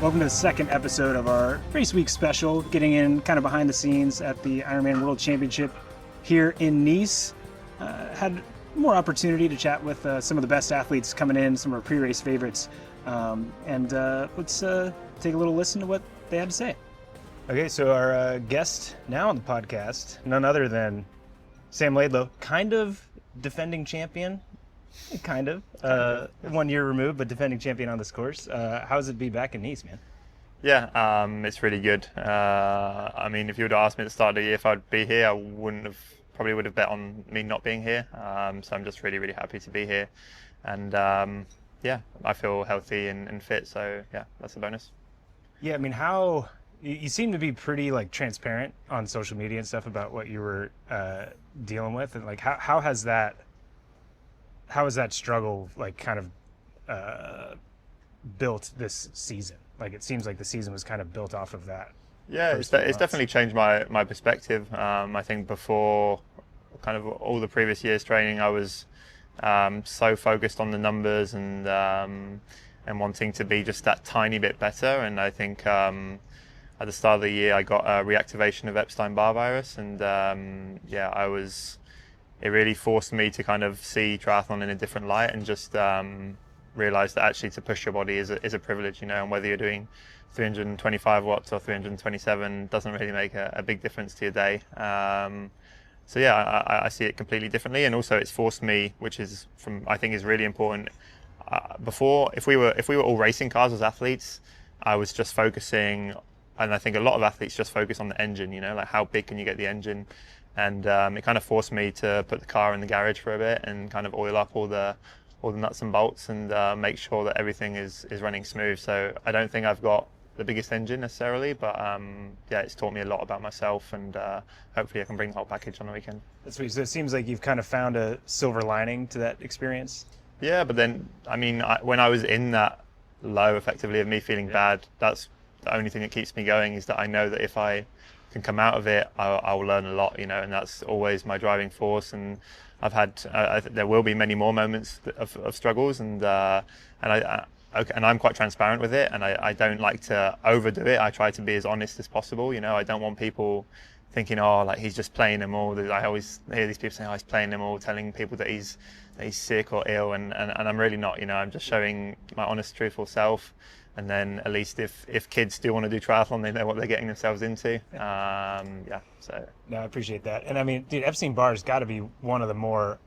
Welcome to the second episode of our Race Week special, getting in kind of behind the scenes at the IRONMAN World Championship here in Nice. Had more opportunity to chat with some of the best athletes coming in, some of our pre-race favorites, and let's take a little listen to what they had to say. Okay, so our guest now on the podcast, none other than Sam Laidlow, kind of defending champion. Kind of. 1 year removed, but defending champion on this course. How does it be back in Nice, man? Yeah, it's really good. I mean, if you would have asked me at the start of the year if I'd be here, I probably would have bet on me not being here. So I'm just really, really happy to be here. And yeah, I feel healthy and fit. So yeah, that's a bonus. Yeah, I mean, you seem to be pretty transparent on social media and stuff about what you were dealing with, and how has that struggle built this season? It seems like the season was kind of built off of that. Yeah, it's definitely changed my perspective. I think before kind of all the previous years training, I was so focused on the numbers and wanting to be just that tiny bit better. And I think at the start of the year, I got a reactivation of Epstein-Barr virus, and it really forced me to kind of see triathlon in a different light and just realize that actually to push your body is a privilege, and whether you're doing 325 watts or 327 doesn't really make a big difference to your day. So yeah, I see it completely differently, and also it's forced me, which is I think is really important. Before, if we were all racing cars as athletes, I was just focusing, and I think a lot of athletes just focus on the engine, like how big can you get the engine. And it kind of forced me to put the car in the garage for a bit and kind of oil up all the nuts and bolts and make sure that everything is running smooth. So I don't think I've got the biggest engine necessarily, but yeah, it's taught me a lot about myself, and hopefully I can bring the whole package on the weekend. That's sweet. So it seems like you've kind of found a silver lining to that experience. Yeah, but then, I mean, when I was in that low, effectively, of me feeling bad, that's the only thing that keeps me going, is that I know that if I can come out of it, I'll learn a lot, and that's always my driving force. And I've had, there will be many more moments of struggles, and I'm quite transparent with it, and I don't like to overdo it. I try to be as honest as possible. I don't want people thinking, he's just playing them all. I always hear these people saying, he's playing them all, telling people that he's sick or ill, and I'm really not. I'm just showing my honest, truthful self. And then at least if kids do want to do triathlon, they know what they're getting themselves into. Yeah, so. No, I appreciate that. And I mean, dude, Epstein-Barr has got to be one of the more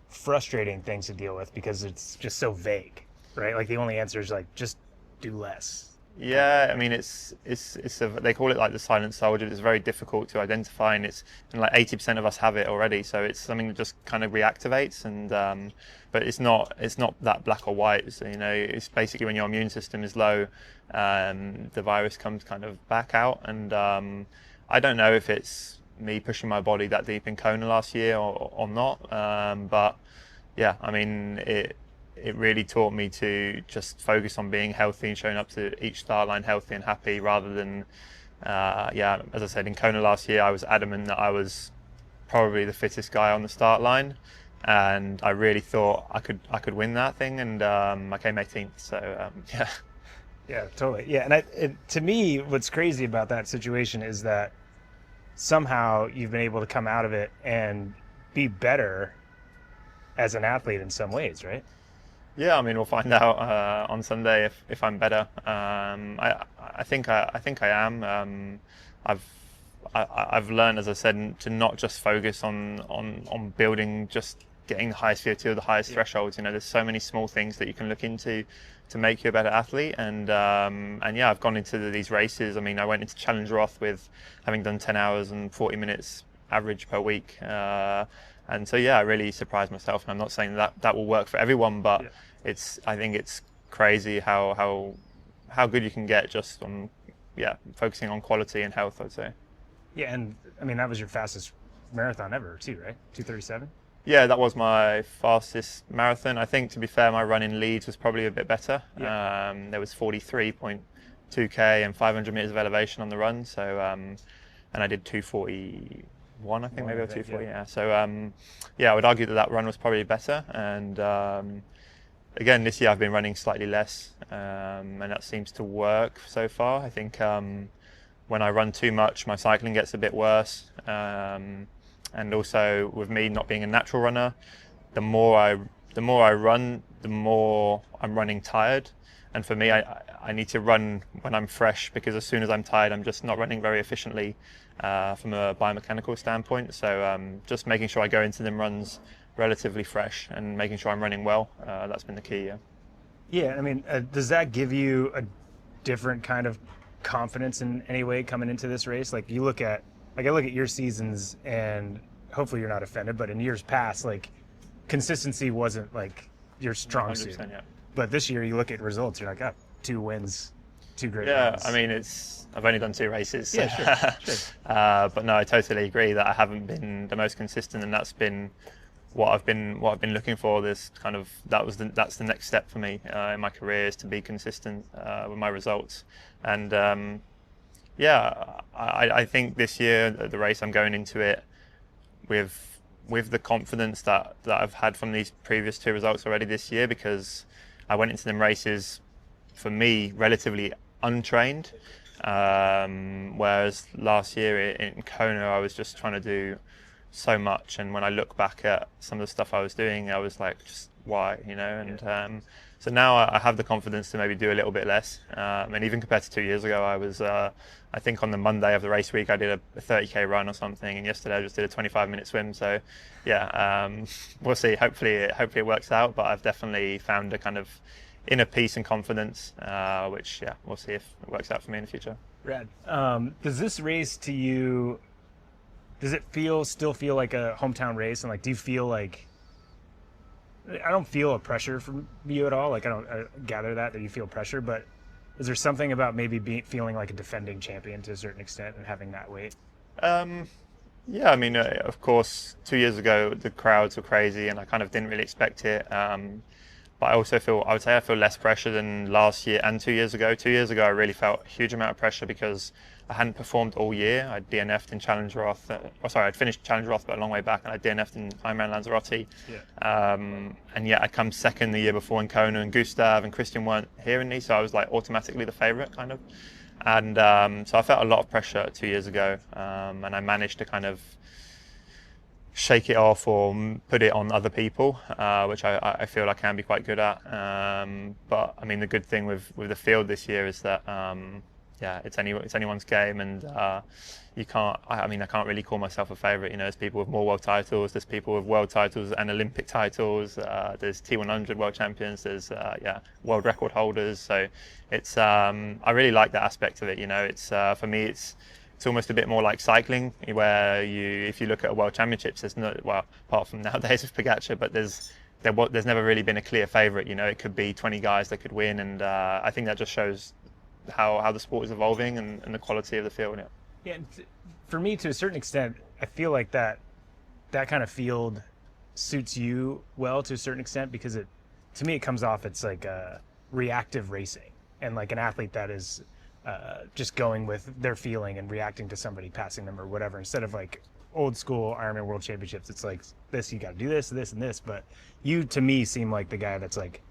frustrating things to deal with, because it's just so vague, right? The only answer is just do less. Yeah, I mean, they call it the silent soldier. It's very difficult to identify, and 80% of us have it already. So it's something that just kind of reactivates, and but it's not that black or white. So, it's basically when your immune system is low, the virus comes kind of back out. And I don't know if it's me pushing my body that deep in Kona last year or not. But yeah, I mean, it really taught me to just focus on being healthy and showing up to each start line healthy and happy, rather than, as I said, in Kona last year, I was adamant that I was probably the fittest guy on the start line, and I really thought I could win that thing, and I came 18th. So yeah. Yeah, totally. Yeah, and to me, what's crazy about that situation is that somehow you've been able to come out of it and be better as an athlete in some ways, right? Yeah, I mean, we'll find out on Sunday if I'm better. I think I am. I've learned, as I said, to not just focus on building, just getting the highest VO2 or the highest thresholds. There's so many small things that you can look into to make you a better athlete. And yeah, I've gone into these races. I mean, I went into Challenge Roth with having done 10 hours and 40 minutes average per week. And so, yeah, I really surprised myself. And I'm not saying that will work for everyone, but I think it's crazy how good you can get just on, focusing on quality and health, I'd say. Yeah, and I mean, that was your fastest marathon ever too, right? 2:37? Yeah, that was my fastest marathon. I think, to be fair, my run in Leeds was probably a bit better. Yeah. There was 43.2k and 500 meters of elevation on the run. So, and I did 2:41, I think, maybe, or 2:40. Yeah. So, yeah, I would argue that run was probably better. And again, this year I've been running slightly less, and that seems to work so far. I think when I run too much, my cycling gets a bit worse, and also with me not being a natural runner, the more I run, the more I'm running tired. And for me, I need to run when I'm fresh, because as soon as I'm tired, I'm just not running very efficiently from a biomechanical standpoint. So just making sure I go into them runs relatively fresh and making sure I'm running well. That's been the key. Yeah. Yeah, I mean, does that give you a different kind of confidence in any way coming into this race? Like I look at your seasons, and hopefully you're not offended, but in years past, like consistency wasn't like your strong suit. Yeah. But this year you look at results, you're like, oh, 2 wins, 2 great runs. runs. I mean, I've only done 2 races. So. Yeah, sure. But no, I totally agree that I haven't been the most consistent, and that's been what I've been looking for. This kind of that's the next step for me in my career, is to be consistent with my results. And I think this year the race, I'm going into it with the confidence that I've had from these previous 2 results already this year, because I went into them races, for me, relatively untrained, whereas last year in Kona I was just trying to do so much, and when I look back at some of the stuff I was doing, I was like, just why, you know? And so now I have the confidence to maybe do a little bit less, and even compared to 2 years ago, I was I think on the Monday of the race week I did a 30k run or something, and yesterday I just did a 25-minute swim. So yeah, we'll see. Hopefully it works out, but I've definitely found a kind of inner peace and confidence, which we'll see if it works out for me in the future. Rad. Does this race to you, does it still feel like a hometown race? And like, do you feel like, I don't feel a pressure from you at all. Like I gather that you feel pressure, but is there something about maybe feeling like a defending champion to a certain extent and having that weight? Yeah, I mean, of course, 2 years ago the crowds were crazy, and I kind of didn't really expect it. But I also I would say I feel less pressure than last year and 2 years ago. 2 years ago, I really felt a huge amount of pressure because I hadn't performed all year. I'd DNF'd in Challenge Roth. I'd finished Challenge Roth, but a long way back, and I DNF'd in Ironman Lanzarote. Yeah. And yet I'd come second the year before in Kona, and Gustav and Christian weren't here in Nice, so I was like automatically the favourite, kind of. And so I felt a lot of pressure 2 years ago, and I managed to kind of shake it off or put it on other people, which I feel I can be quite good at. But I mean, the good thing with the field this year is that it's anyone's game, and you can't. I can't really call myself a favourite. You know, there's people with more world titles. There's people with world titles and Olympic titles. There's T100 world champions. There's world record holders. So it's I really like that aspect of it. You know, it's for me it's almost a bit more like cycling, where if you look at a world championships, there's no, well, apart from nowadays with Pogacar, but there's never really been a clear favourite. You know, it could be 20 guys that could win, and I think that just shows how the sport is evolving and the quality of the field. Yeah, for me, to a certain extent, I feel like that kind of field suits you well to a certain extent, because to me it comes off, it's like reactive racing, and like an athlete that is just going with their feeling and reacting to somebody passing them or whatever, instead of like old school Ironman World Championships. It's like, this, you got to do this, this, and this. But you, to me, seem like the guy that's like,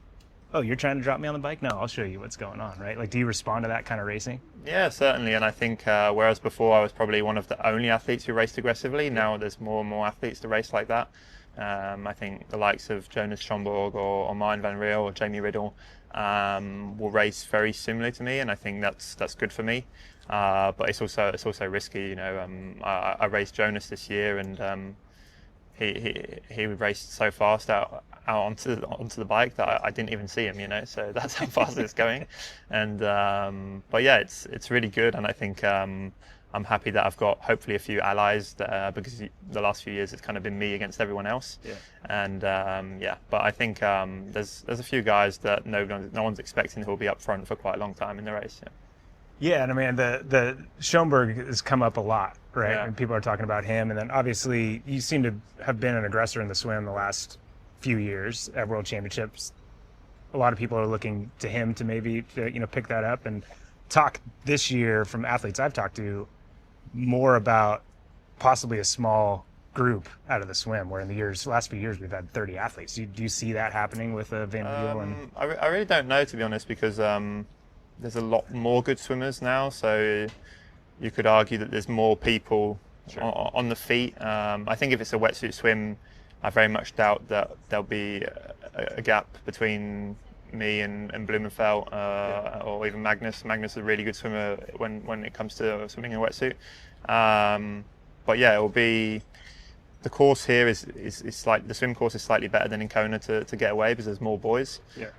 oh, you're trying to drop me on the bike? No, I'll show you what's going on, right? Like, do you respond to that kind of racing? Yeah, certainly. And I think whereas before I was probably one of the only athletes who raced aggressively, now there's more and more athletes to race like that. I think the likes of Jonas Schomburg or Marten van Riel or Jamie Riddle will race very similar to me, and I think that's good for me. But it's also risky, you know. I raced Jonas this year, and he raced so fast out onto the bike that I didn't even see him, you know. So that's how fast it's going. And but yeah, it's really good, and I think I'm happy that I've got hopefully a few allies because the last few years it's kind of been me against everyone else. Yeah. And but I think there's a few guys that no one's expecting who will be up front for quite a long time in the race. Yeah. Yeah, and I mean the Schoenberg has come up a lot, right? Yeah. And people are talking about him, and then obviously you seem to have been an aggressor in the swim the last few years at World Championships. A lot of people are looking to him to maybe pick that up, and talk this year from athletes I've talked to more about possibly a small group out of the swim, where in the last few years we've had 30 athletes. Do you see that happening with Van Riel? I really don't know, to be honest, because there's a lot more good swimmers now, so you could argue that there's more people on the feet. I think if it's a wetsuit swim, I very much doubt that there'll be a gap between me and Blumenfeld or even Magnus. Magnus is a really good swimmer when it comes to swimming in a wetsuit. But yeah, it will be. The course here is the swim course is slightly better than in Kona to get away because there's more boys. Yeah.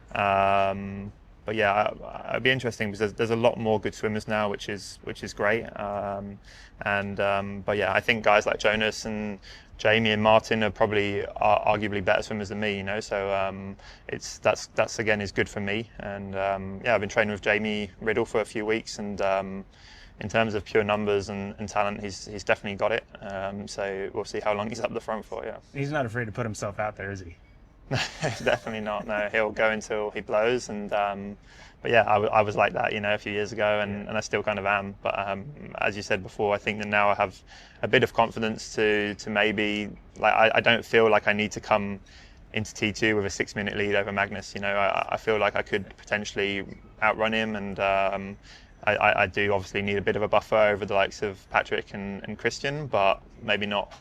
But yeah, it'd be interesting because there's a lot more good swimmers now, which is great. But yeah, I think guys like Jonas and Jamie and Martin are probably arguably better swimmers than me, you know. So that's again is good for me. And yeah, I've been training with Jamie Riddle for a few weeks, and in terms of pure numbers and talent, he's definitely got it. So we'll see how long he's up the front for. Yeah. He's not afraid to put himself out there, is he? Definitely not. No, he'll go until he blows. And but yeah, I was like that, you know, a few years ago, and I still kind of am. But as you said before, I think that now I have a bit of confidence to maybe, like, I don't feel like I need to come into T2 with a 6-minute lead over Magnus. You know, I feel like I could potentially outrun him, and I do obviously need a bit of a buffer over the likes of Patrick and Christian, but maybe not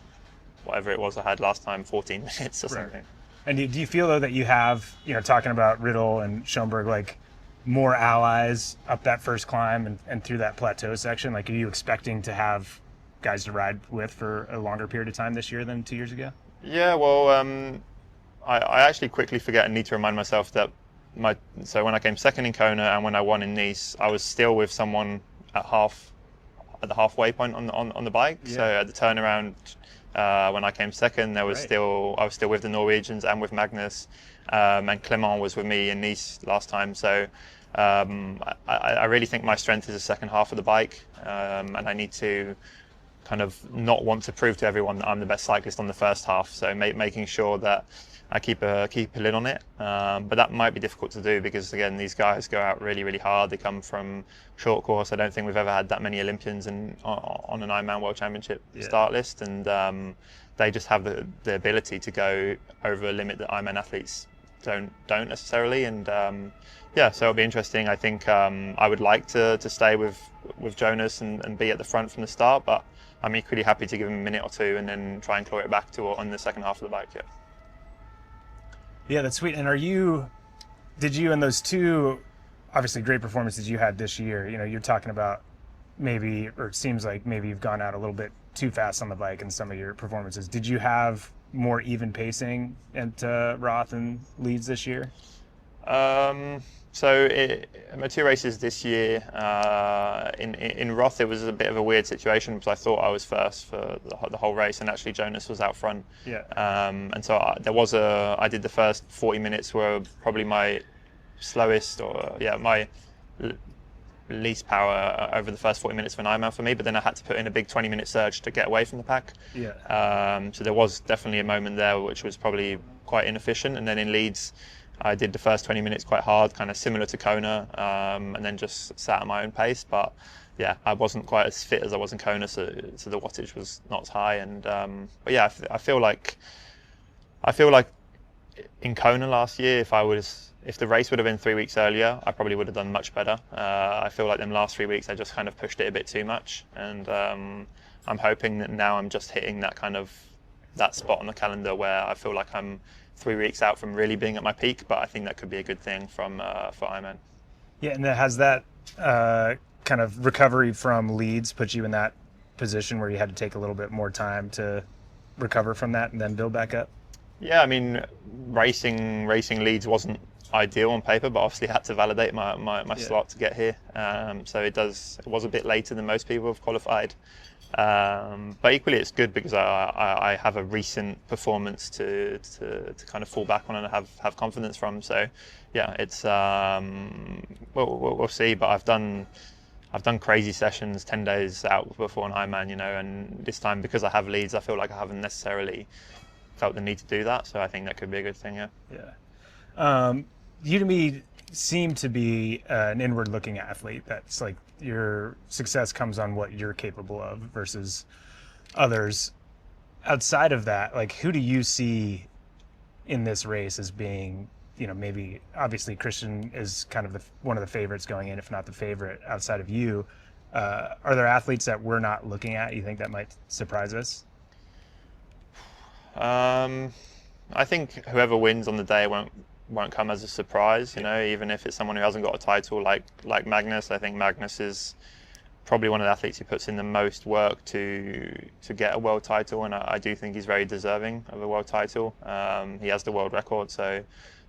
whatever it was I had last time, 14 minutes or something. And do you feel, though, that you have, you know, talking about Riddle and Schoenberg, like, more allies up that first climb and through that plateau section? Like, are you expecting to have guys to ride with for a longer period of time this year than 2 years ago? Yeah, well, I actually quickly forget and need to remind myself that so when I came second in Kona and when I won in Nice, I was still with someone at the halfway point on the bike. Yeah. So at the turnaround, when I came second, I was still with the Norwegians and with Magnus, and Clement was with me in Nice last time. So I really think my strength is the second half of the bike, and I need to kind of not want to prove to everyone that I'm the best cyclist on the first half. So making sure that I keep a lid on it, but that might be difficult to do because, again, these guys go out really, really hard. They come from short course. I don't think we've ever had that many Olympians on an IRONMAN World Championship start list, and they just have the ability to go over a limit that IRONMAN athletes don't necessarily. And yeah, so it'll be interesting. I think I would like to stay with Jonas and be at the front from the start, but I'm equally happy to give him a minute or two and then try and claw it back on the second half of the bike. Yeah. Yeah, that's sweet. And did you, in those two obviously great performances you had this year, you know, you're talking about maybe, or it seems like maybe you've gone out a little bit too fast on the bike in some of your performances. Did you have more even pacing at Roth and Leeds this year? So my two races this year, in Roth, it was a bit of a weird situation because I thought I was first for the whole race, and actually Jonas was out front. Yeah. And so I did the first 40 minutes were probably my slowest, or my least power over the first 40 minutes of an Ironman for me, but then I had to put in a big 20-minute surge to get away from the pack. Yeah. So there was definitely a moment there which was probably quite inefficient, and then in Leeds I did the first 20 minutes quite hard, kind of similar to Kona, and then just sat at my own pace. But yeah, I wasn't quite as fit as I was in Kona, so the wattage was not as high. And but yeah, I feel like in Kona last year, if the race would have been 3 weeks earlier, I probably would have done much better. I feel like them last 3 weeks I just kind of pushed it a bit too much, and I'm hoping that now I'm just hitting that spot on the calendar where I feel like I'm 3 weeks out from really being at my peak. But I think that could be a good thing for Ironman. Yeah, and has that kind of recovery from Leeds put you in that position where you had to take a little bit more time to recover from that and then build back up? Yeah, I mean, racing Leeds wasn't ideal on paper, but obviously had to validate my slot to get here. So it was a bit later than most people have qualified. But equally, it's good because I have a recent performance to kind of fall back on and have confidence from. So yeah, it's we'll see. But I've done crazy sessions 10 days out before an Ironman, you know, and this time because I have Leeds, I feel like I haven't necessarily felt the need to do that. So I think that could be a good thing. Yeah. Yeah. You to me seem to be an inward-looking athlete. That's like your success comes on what you're capable of versus others. outside of that, like, who do you see in this race as being, maybe obviously Christian is kind of one of the favorites going in, if not the favorite outside of you. Are there athletes that we're not looking at you think that might surprise us? I think whoever wins on the day won't come as a surprise, even if it's someone who hasn't got a title like Magnus. I think Magnus is probably one of the athletes who puts in the most work to get a world title, and I do think he's very deserving of a world title. He has the world record, so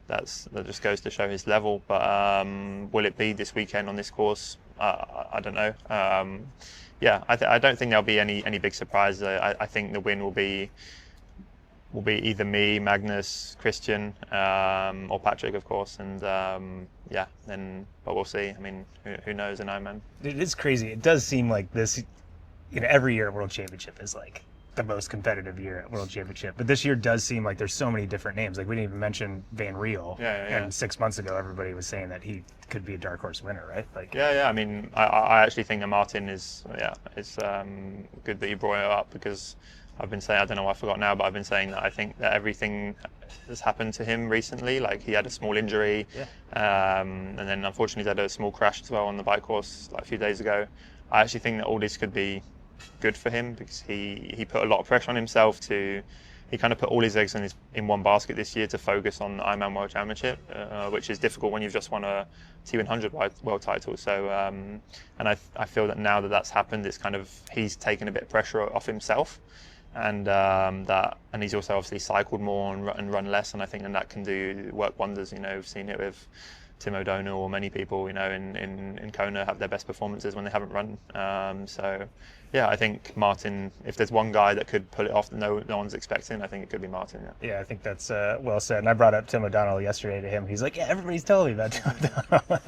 that just goes to show his level. But will it be this weekend on this course? I don't know. I don't think there'll be any big surprises. I think the win will be either me, Magnus, Christian, or Patrick, of course, and but we'll see. I mean, who knows in Ironman? It is crazy. It does seem like this, every year at World Championship is like the most competitive year at World Championship, but this year does seem like there's so many different names. Like, we didn't even mention Van Riel, and 6 months ago everybody was saying that he could be a dark horse winner, right? Like, I mean, I actually think that Martin is good that you brought it up, because I've been saying, I don't know why I forgot now, but I've been saying that I think that everything has happened to him recently. Like, he had a small injury, and then unfortunately he had a small crash as well on the bike course like a few days ago. I actually think that all this could be good for him, because he put a lot of pressure on himself he kind of put all his eggs in one basket this year to focus on the IRONMAN World Championship, which is difficult when you've just won a T100 world title. So, and I feel that now that that's happened, it's kind of, he's taken a bit of pressure off himself. And he's also obviously cycled more and run less, and I think that can work wonders. We've seen it with Tim O'Donnell, or many people in Kona have their best performances when they haven't run. I think Martin, if there's one guy that could pull it off that no one's expecting, I think it could be Martin. Yeah, I think that's well said. And I brought up Tim O'Donnell yesterday to him. He's like, yeah, everybody's telling me about Tim O'Donnell.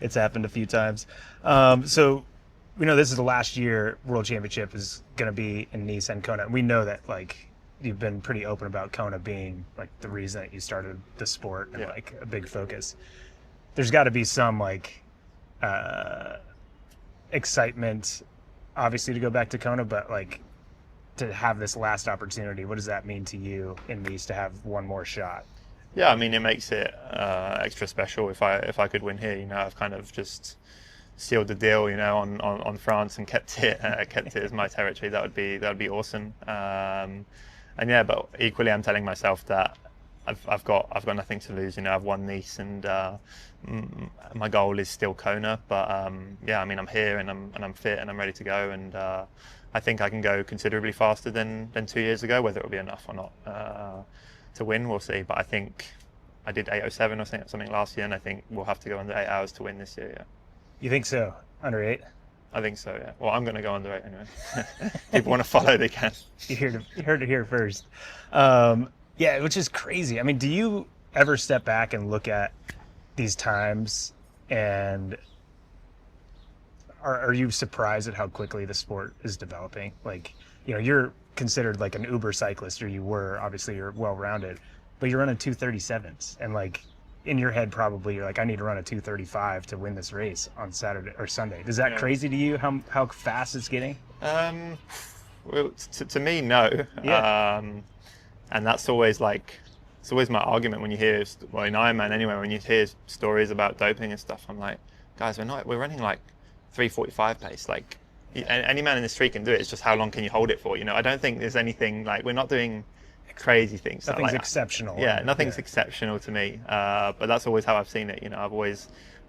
It's happened a few times. So we know this is the last year World Championship is going to be in Nice and Kona. We know that, like, you've been pretty open about Kona being like the reason that you started the sport and like a big focus. There's got to be some like excitement, obviously, to go back to Kona, but like to have this last opportunity. What does that mean to you in Nice to have one more shot? Yeah, I mean, it makes it extra special. If I could win here, I've kind of just sealed the deal, on France, and kept it as my territory. That would be awesome. But equally, I'm telling myself that I've got nothing to lose. I've won Nice, and my goal is still Kona. But I mean, I'm here, and I'm fit, and I'm ready to go, and I think I can go considerably faster than 2 years ago. Whether it'll be enough or not to win, we'll see. But I think I did 8:07 or something last year, and I think we'll have to go under 8 hours to win this year. Yeah. You think so? Under 8? I think so, yeah. Well, I'm going to go under 8 anyway. People want to follow, they can. You heard it here first. Which is crazy. I mean, do you ever step back and look at these times, and are you surprised at how quickly the sport is developing? Like, you're considered like an uber cyclist, or you were. Obviously, you're well-rounded, but you're running 2:37s, and like, in your head, probably you're like, I need to run a 2:35 to win this race on Saturday or Sunday. Is that crazy to you? How fast it's getting? Well, to me, no. Yeah. And that's always it's always my argument when you hear, well, in Ironman anyway, when you hear stories about doping and stuff. I'm like, guys, we're running like 3:45 pace. Like, any man in the street can do it. It's just how long can you hold it for? I don't think there's anything like, we're not doing crazy things. Nothing's exceptional. Yeah, nothing's exceptional to me. But that's always how I've seen it.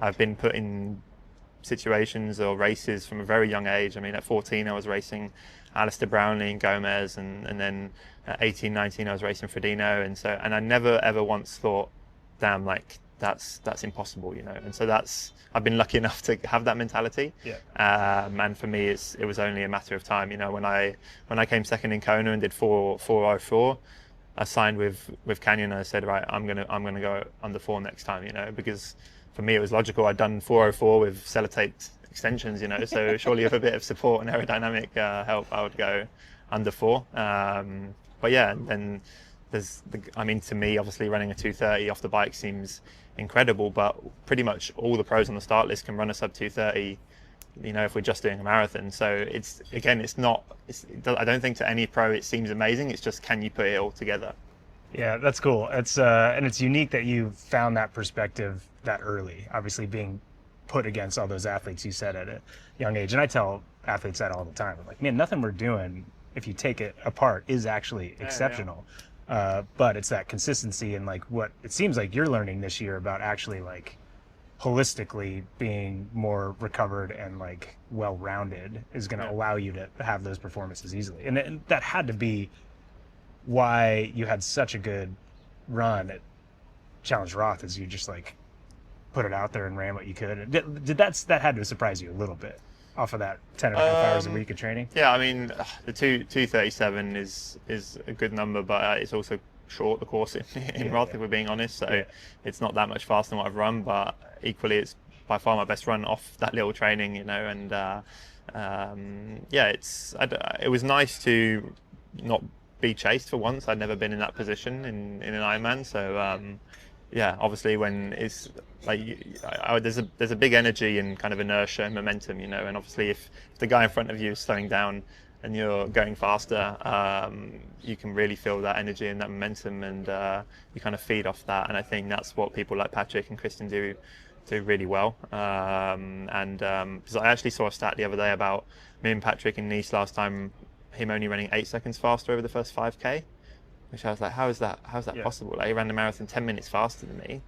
I've been put in situations or races from a very young age. I mean, at 14, I was racing Alistair Brownlee and Gomez, and then at 18, 19, I was racing Frodeno, and I never ever once thought, damn, like that's impossible, And so I've been lucky enough to have that mentality. Yeah. And for me, it was only a matter of time. When I came second in Kona and did 4:04, I signed with Canyon, and I said, right, I'm gonna go under 4 next time, because for me it was logical. I'd done 4:04 with sellotaped extensions, so surely with a bit of support and aerodynamic help, I would go under 4. But yeah, and then to me, obviously running a 2:30 off the bike seems incredible, but pretty much all the pros on the start list can run a sub 2:30 if we're just doing a marathon. So I don't think to any pro it seems amazing. It's just, can you put it all together? Yeah, that's cool. And it's unique that you found that perspective that early, obviously being put against all those athletes you said at a young age. And I tell athletes that all the time. I'm like, man, nothing we're doing, if you take it apart, is actually exceptional. Yeah. But it's that consistency and like what it seems like you're learning this year about actually like holistically being more recovered and like well-rounded is going to allow you to have those performances easily. And that had to be why you had such a good run at Challenge Roth, is you just like put it out there and ran what you could. That had to surprise you a little bit off of that 10.5 hours a week of training? Yeah, I mean, the 2:37 is a good number, but it's also short, the course in Roth, if we're being honest. So it's not that much faster than what I've run, but equally it's by far my best run off that little training, and it was nice to not be chased for once. I'd never been in that position in an Ironman, so obviously when it's like there's a big energy and kind of inertia and momentum, and obviously if the guy in front of you is slowing down and you're going faster, you can really feel that energy and that momentum, and you kind of feed off that. And I think that's what people like Patrick and Kristen do really well. Because I actually saw a stat the other day about me and Patrick in Nice last time, him only running 8 seconds faster over the first 5k, which I was like, how's that possible? Like, he ran the marathon 10 minutes faster than me.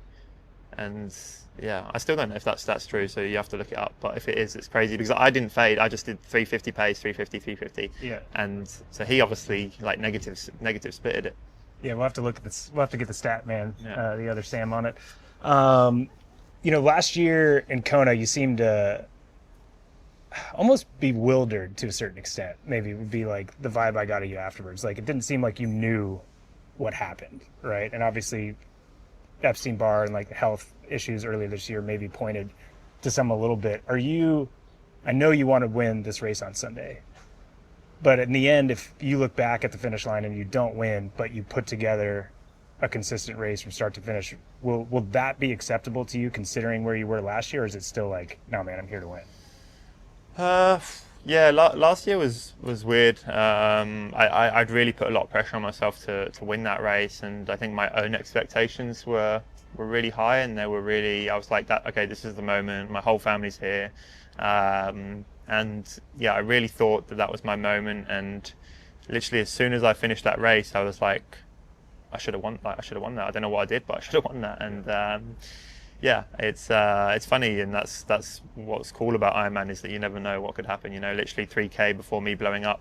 And I still don't know if that's true, so you have to look it up. But if it is, it's crazy, because I didn't fade. I just did 350 pace, 350. Yeah. And so he obviously like negative splitted it. Yeah, we'll have to look at this. We'll have to get the stat man, the other Sam, on it. Last year in Kona, you seemed to almost bewildered to a certain extent. Maybe it would be like the vibe I got of you afterwards. Like, it didn't seem like you knew what happened, right? And obviously Epstein-Barr and like the health issues earlier this year maybe pointed to some a little bit. I know you want to win this race on Sunday, but in the end, if you look back at the finish line and you don't win, but you put together a consistent race from start to finish, will that be acceptable to you considering where you were last year? Or is it still like, no man, I'm here to win? Last year was weird. I'd really put a lot of pressure on myself to win that race, and I think my own expectations were really high, and I was like, that, okay, this is the moment, my whole family's here, and I really thought that was my moment. And literally as soon as I finished that race, I was like, I should have won that. I don't know what I did, but I should have won that. And it's funny, and that's what's cool about Ironman, is that you never know what could happen. Literally 3k before me blowing up,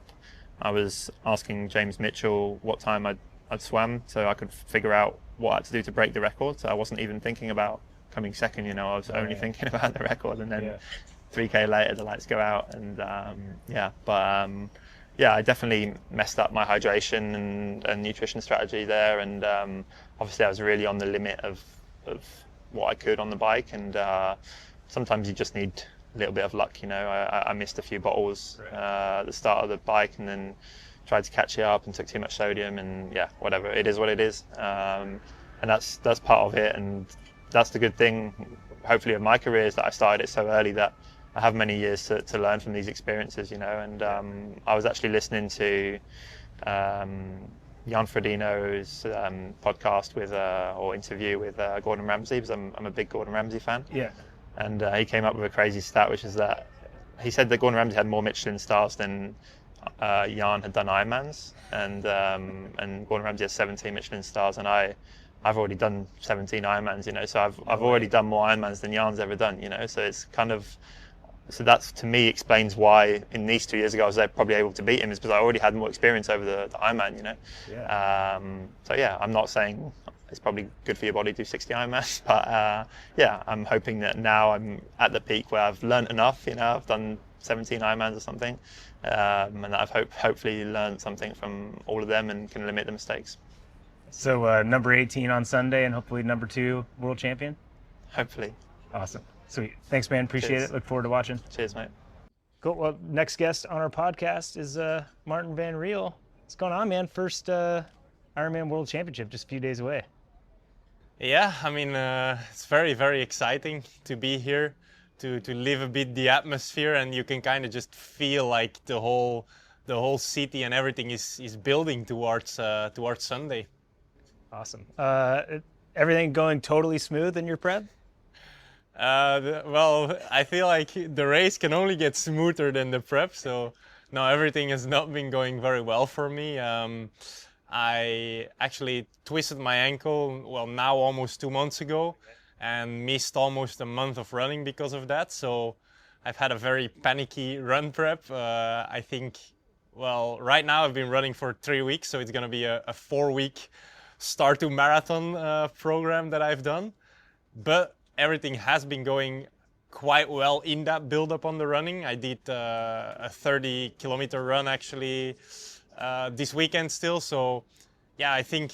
I was asking James Mitchell what time I'd swam, so I could figure out what I had to do to break the record. So I wasn't even thinking about coming second. I was only thinking about the record, and then 3k later the lights go out, and I definitely messed up my hydration and nutrition strategy there, and obviously I was really on the limit of what I could on the bike, and sometimes you just need a little bit of luck. I missed a few bottles at the start of the bike, and then tried to catch it up and took too much sodium, and whatever, it is what it is, and that's part of it. And that's the good thing, hopefully, of my career, is that I started it so early that I have many years to learn from these experiences, and I was actually listening to Jan Frodeno's podcast or interview with Gordon Ramsay, because I'm a big Gordon Ramsay fan. Yeah. And he came up with a crazy stat, which is that he said that Gordon Ramsay had more Michelin stars than Jan had done Ironmans, and Gordon Ramsay has 17 Michelin stars, and I've already done 17 Ironmans, so I've already done more Ironmans than Jan's ever done, so it's kind of. So that's, to me, explains why in Nice 2 years ago I was probably able to beat him, is because I already had more experience over the Ironman, I'm not saying it's probably good for your body to do 60 Ironmans, but I'm hoping that now I'm at the peak where I've learned enough, I've done 17 Ironmans or something, and that I've hopefully learned something from all of them and can limit the mistakes. So number 18 on Sunday, and hopefully number 2 world champion? Hopefully. Awesome. Sweet. Thanks, man. Appreciate it. Look forward to watching. Cheers, mate. Cool. Well, next guest on our podcast is Marten van Riel. What's going on, man? First Ironman World Championship, just a few days away. Yeah, I mean, it's very, very exciting to be here to live a bit the atmosphere, and you can kind of just feel like the whole city and everything is building towards Sunday. Awesome. Everything going totally smooth in your prep? Well, I feel like the race can only get smoother than the prep, so no, everything has not been going very well for me. I actually twisted my ankle, well, now almost 2 months ago, and missed almost a month of running because of that. So I've had a very panicky run prep. I think, well, right now I've been running for 3 weeks, so it's going to be a 4-week start to marathon program that I've done. But everything has been going quite well in that build-up on the running. I did a 30-kilometer run actually this weekend still. So yeah, I think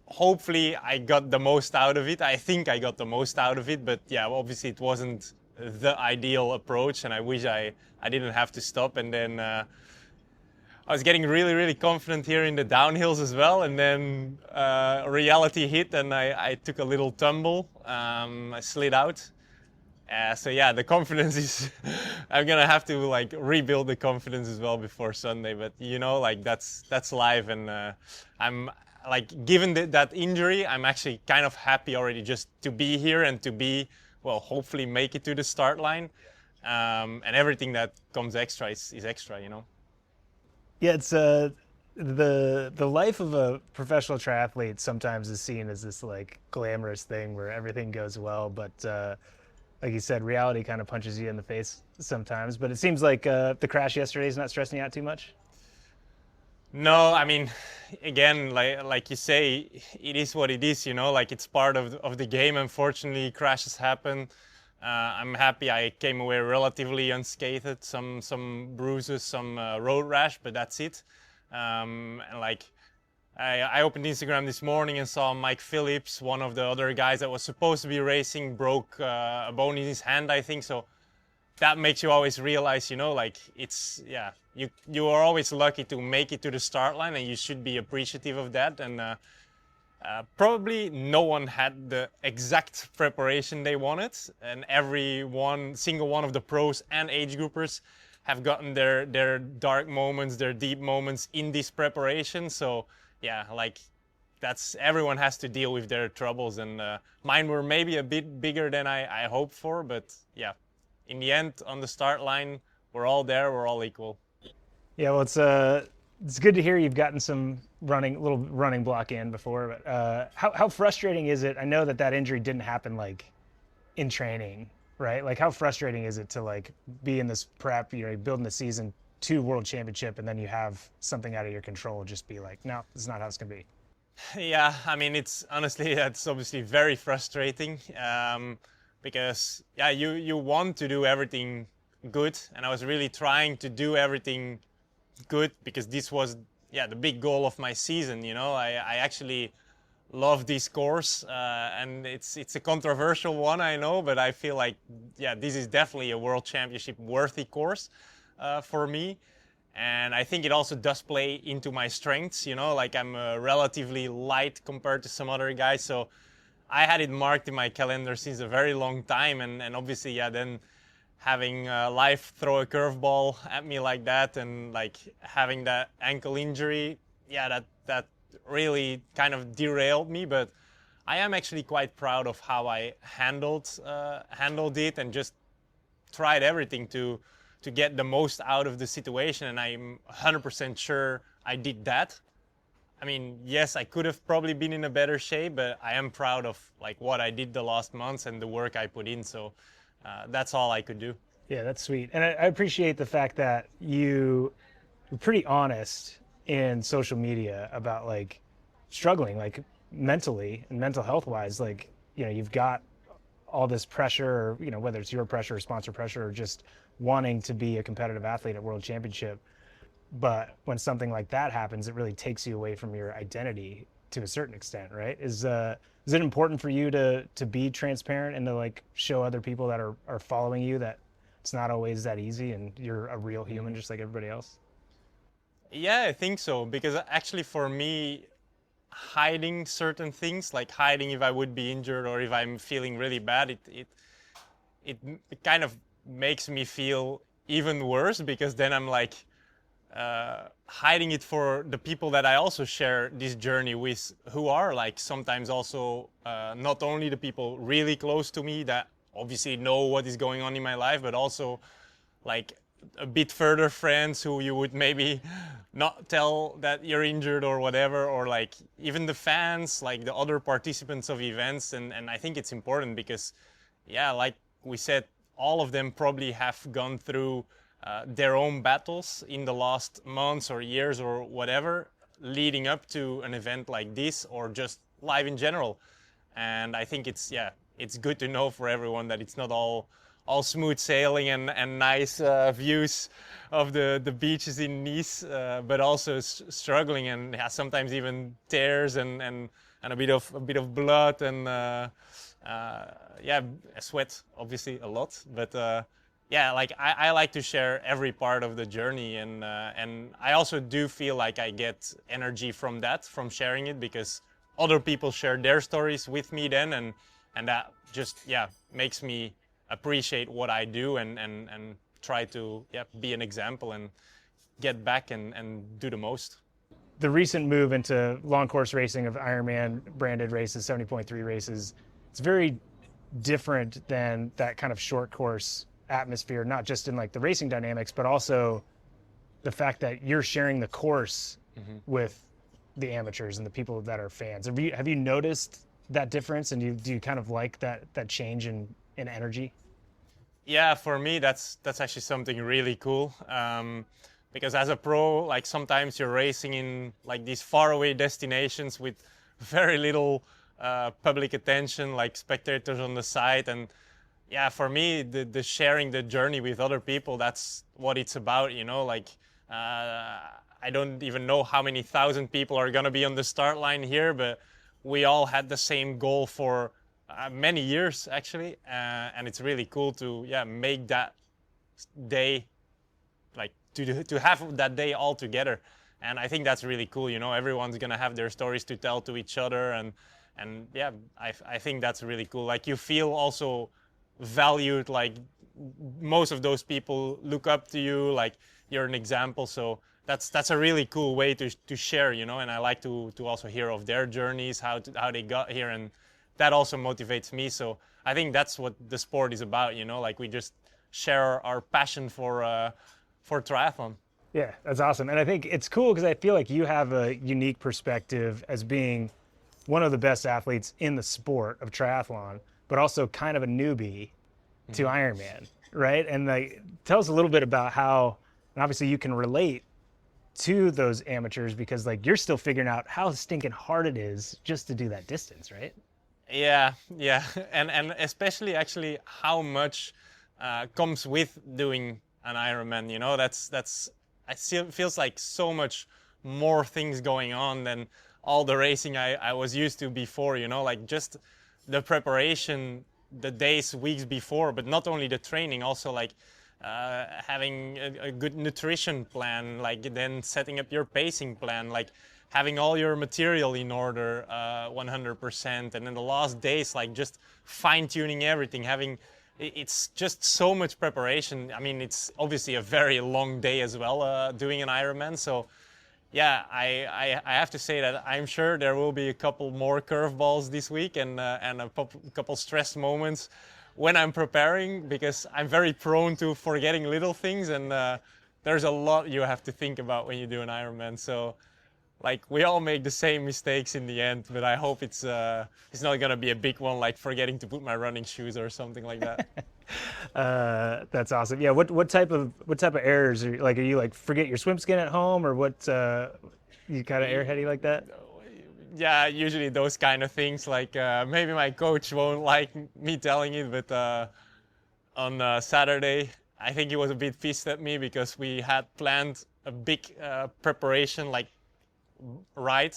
hopefully I got the most out of it. I think I got the most out of it, but yeah, obviously it wasn't the ideal approach, and I wish I didn't have to stop. And then I was getting really, really confident here in the downhills as well, and then reality hit, and I took a little tumble. I slid out. So yeah, the confidence is I'm gonna have to like rebuild the confidence as well before Sunday. But you know, like that's life, and I'm like, given that injury, I'm actually kind of happy already just to be here and to be, well, hopefully make it to the start line. And everything that comes extra is extra, you know. Yeah, it's the life of a professional triathlete sometimes is seen as this like glamorous thing where everything goes well, but like you said, reality kind of punches you in the face sometimes. But it seems like the crash yesterday is not stressing you out too much. No, I mean, again, like you say, it is what it is, you know. Like, it's part of the game. Unfortunately, crashes happen. I'm happy I came away relatively unscathed. Some bruises, some road rash, but that's it. And like, I opened Instagram this morning and saw Mike Phillips, one of the other guys that was supposed to be racing, broke a bone in his hand, I think. So that makes you always realize, you know, like, it's, yeah, you are always lucky to make it to the start line, and you should be appreciative of that. And probably no one had the exact preparation they wanted, and single one of the pros and age groupers have gotten their dark moments, their deep moments in this preparation. So yeah, like, everyone has to deal with their troubles, and mine were maybe a bit bigger than I hoped for, but yeah, in the end, on the start line, we're all there, we're all equal. Yeah, well, it's good to hear you've gotten some little running block in before. But how frustrating is it? I know that injury didn't happen like in training, right? Like, how frustrating is it to like be in this prep, you know, building the season to World Championship, and then you have something out of your control just be like, no, this is not how it's gonna be. Yeah, I mean, it's obviously very frustrating, because yeah, you want to do everything good, and I was really trying to do everything good because this was, yeah, the big goal of my season. You know, I actually love this course, and it's a controversial one, I know, but I feel like, yeah, this is definitely a World Championship worthy course for me. And I think it also does play into my strengths, you know, like, I'm relatively light compared to some other guys. So I had it marked in my calendar since a very long time. And obviously, yeah, then having life throw a curveball at me like that, and like having that ankle injury, yeah, that really kind of derailed me. But I am actually quite proud of how I handled it, and just tried everything to get the most out of the situation, and I'm 100% sure I did that. I mean, yes, I could have probably been in a better shape, but I am proud of like what I did the last months and the work I put in. So that's all I could do. Yeah, that's sweet. And I appreciate the fact that you're pretty honest in social media about like struggling, like mentally and mental health wise. Like, you know, you've got all this pressure, or, you know, whether it's your pressure or sponsor pressure or just wanting to be a competitive athlete at World Championship. But when something like that happens, it really takes you away from your identity to a certain extent, right? Is it important for you to be transparent and to like show other people that are following you that it's not always that easy and you're a real human just like everybody else? Yeah, I think so, because actually for me, hiding certain things, like hiding if I would be injured or if I'm feeling really bad, it kind of makes me feel even worse, because then I'm like hiding it for the people that I also share this journey with, who are like sometimes also not only the people really close to me that obviously know what is going on in my life, but also like a bit further friends who you would maybe not tell that you're injured or whatever, or like even the fans, like the other participants of events. And I think it's important because, yeah, like we said, all of them probably have gone through their own battles in the last months or years or whatever, leading up to an event like this, or just life in general. And I think it's good to know for everyone that it's not all smooth sailing and nice views of the beaches in Nice, but also struggling, and sometimes even tears and a bit of blood and sweat, obviously a lot. But like I like to share every part of the journey, and I also do feel like I get energy from sharing it, because other people share their stories with me then, and that just makes me appreciate what I do and try to be an example and get back and do the most. The recent move into long course racing of Ironman branded races, 70.3 races, it's very different than that kind of short course atmosphere, not just in like the racing dynamics, but also the fact that you're sharing the course with the amateurs and the people that are fans. Have you noticed that difference, and do you kind of like that change in energy? Yeah, for me that's actually something really cool, because as a pro, like sometimes you're racing in like these faraway destinations with very little public attention, like spectators on the side. And for me, the sharing the journey with other people, that's what it's about, like I don't even know how many thousand people are gonna be on the start line here, but we all had the same goal for many years actually, and it's really cool to make that day, like to have that day all together. And I think that's really cool. Everyone's gonna have their stories to tell to each other, and I think that's really cool. Like you feel also valued, like most of those people look up to you, like you're an example. So that's a really cool way to share, and I like to also hear of their journeys, how they got here, and that also motivates me. So I think that's what the sport is about, like we just share our passion for triathlon. Yeah, that's awesome. And I think it's cool because I feel like you have a unique perspective as being one of the best athletes in the sport of triathlon, but also kind of a newbie to Ironman, right? And like, tell us a little bit about how, and obviously you can relate to those amateurs, because like you're still figuring out how stinking hard it is just to do that distance, right? Yeah, and especially actually how much comes with doing an Ironman. That's it still feels like so much more things going on than all the racing I was used to before. Like just the preparation, the days, weeks before, but not only the training, also like having a good nutrition plan, like then setting up your pacing plan, like having all your material in order 100%, and then the last days, like just fine-tuning everything, it's just so much preparation. I mean, it's obviously a very long day as well, doing an Ironman. So I have to say that I'm sure there will be a couple more curveballs this week, and a couple stress moments when I'm preparing, because I'm very prone to forgetting little things, and there's a lot you have to think about when you do an Ironman. So like we all make the same mistakes in the end, but I hope it's not gonna be a big one, like forgetting to put my running shoes or something like that. That's awesome. Yeah. What type of errors are you like forget your swim skin at home, or what? You kind of airheady like that? Yeah, usually those kind of things. Like maybe my coach won't like me telling it, but on Saturday, I think he was a bit pissed at me because we had planned a big preparation, like ride,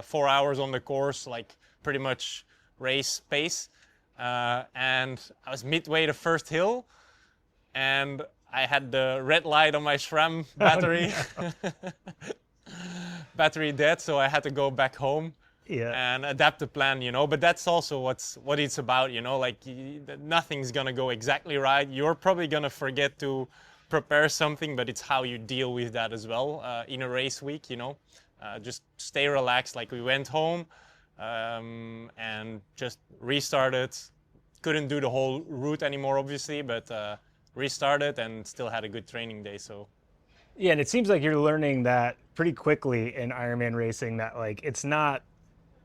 4 hours on the course, like pretty much race pace. And I was midway the first hill, and I had the red light on my SRAM battery. Battery dead, so I had to go back home. and adapt the plan, but that's also what it's about, like nothing's gonna go exactly right. You're probably gonna forget to prepare something, but it's how you deal with that as well in a race week, just stay relaxed. Like we went home and just restarted. Couldn't do the whole route anymore, obviously, but restarted and still had a good training day. So Yeah, and it seems like you're learning that pretty quickly in Ironman racing, that like it's not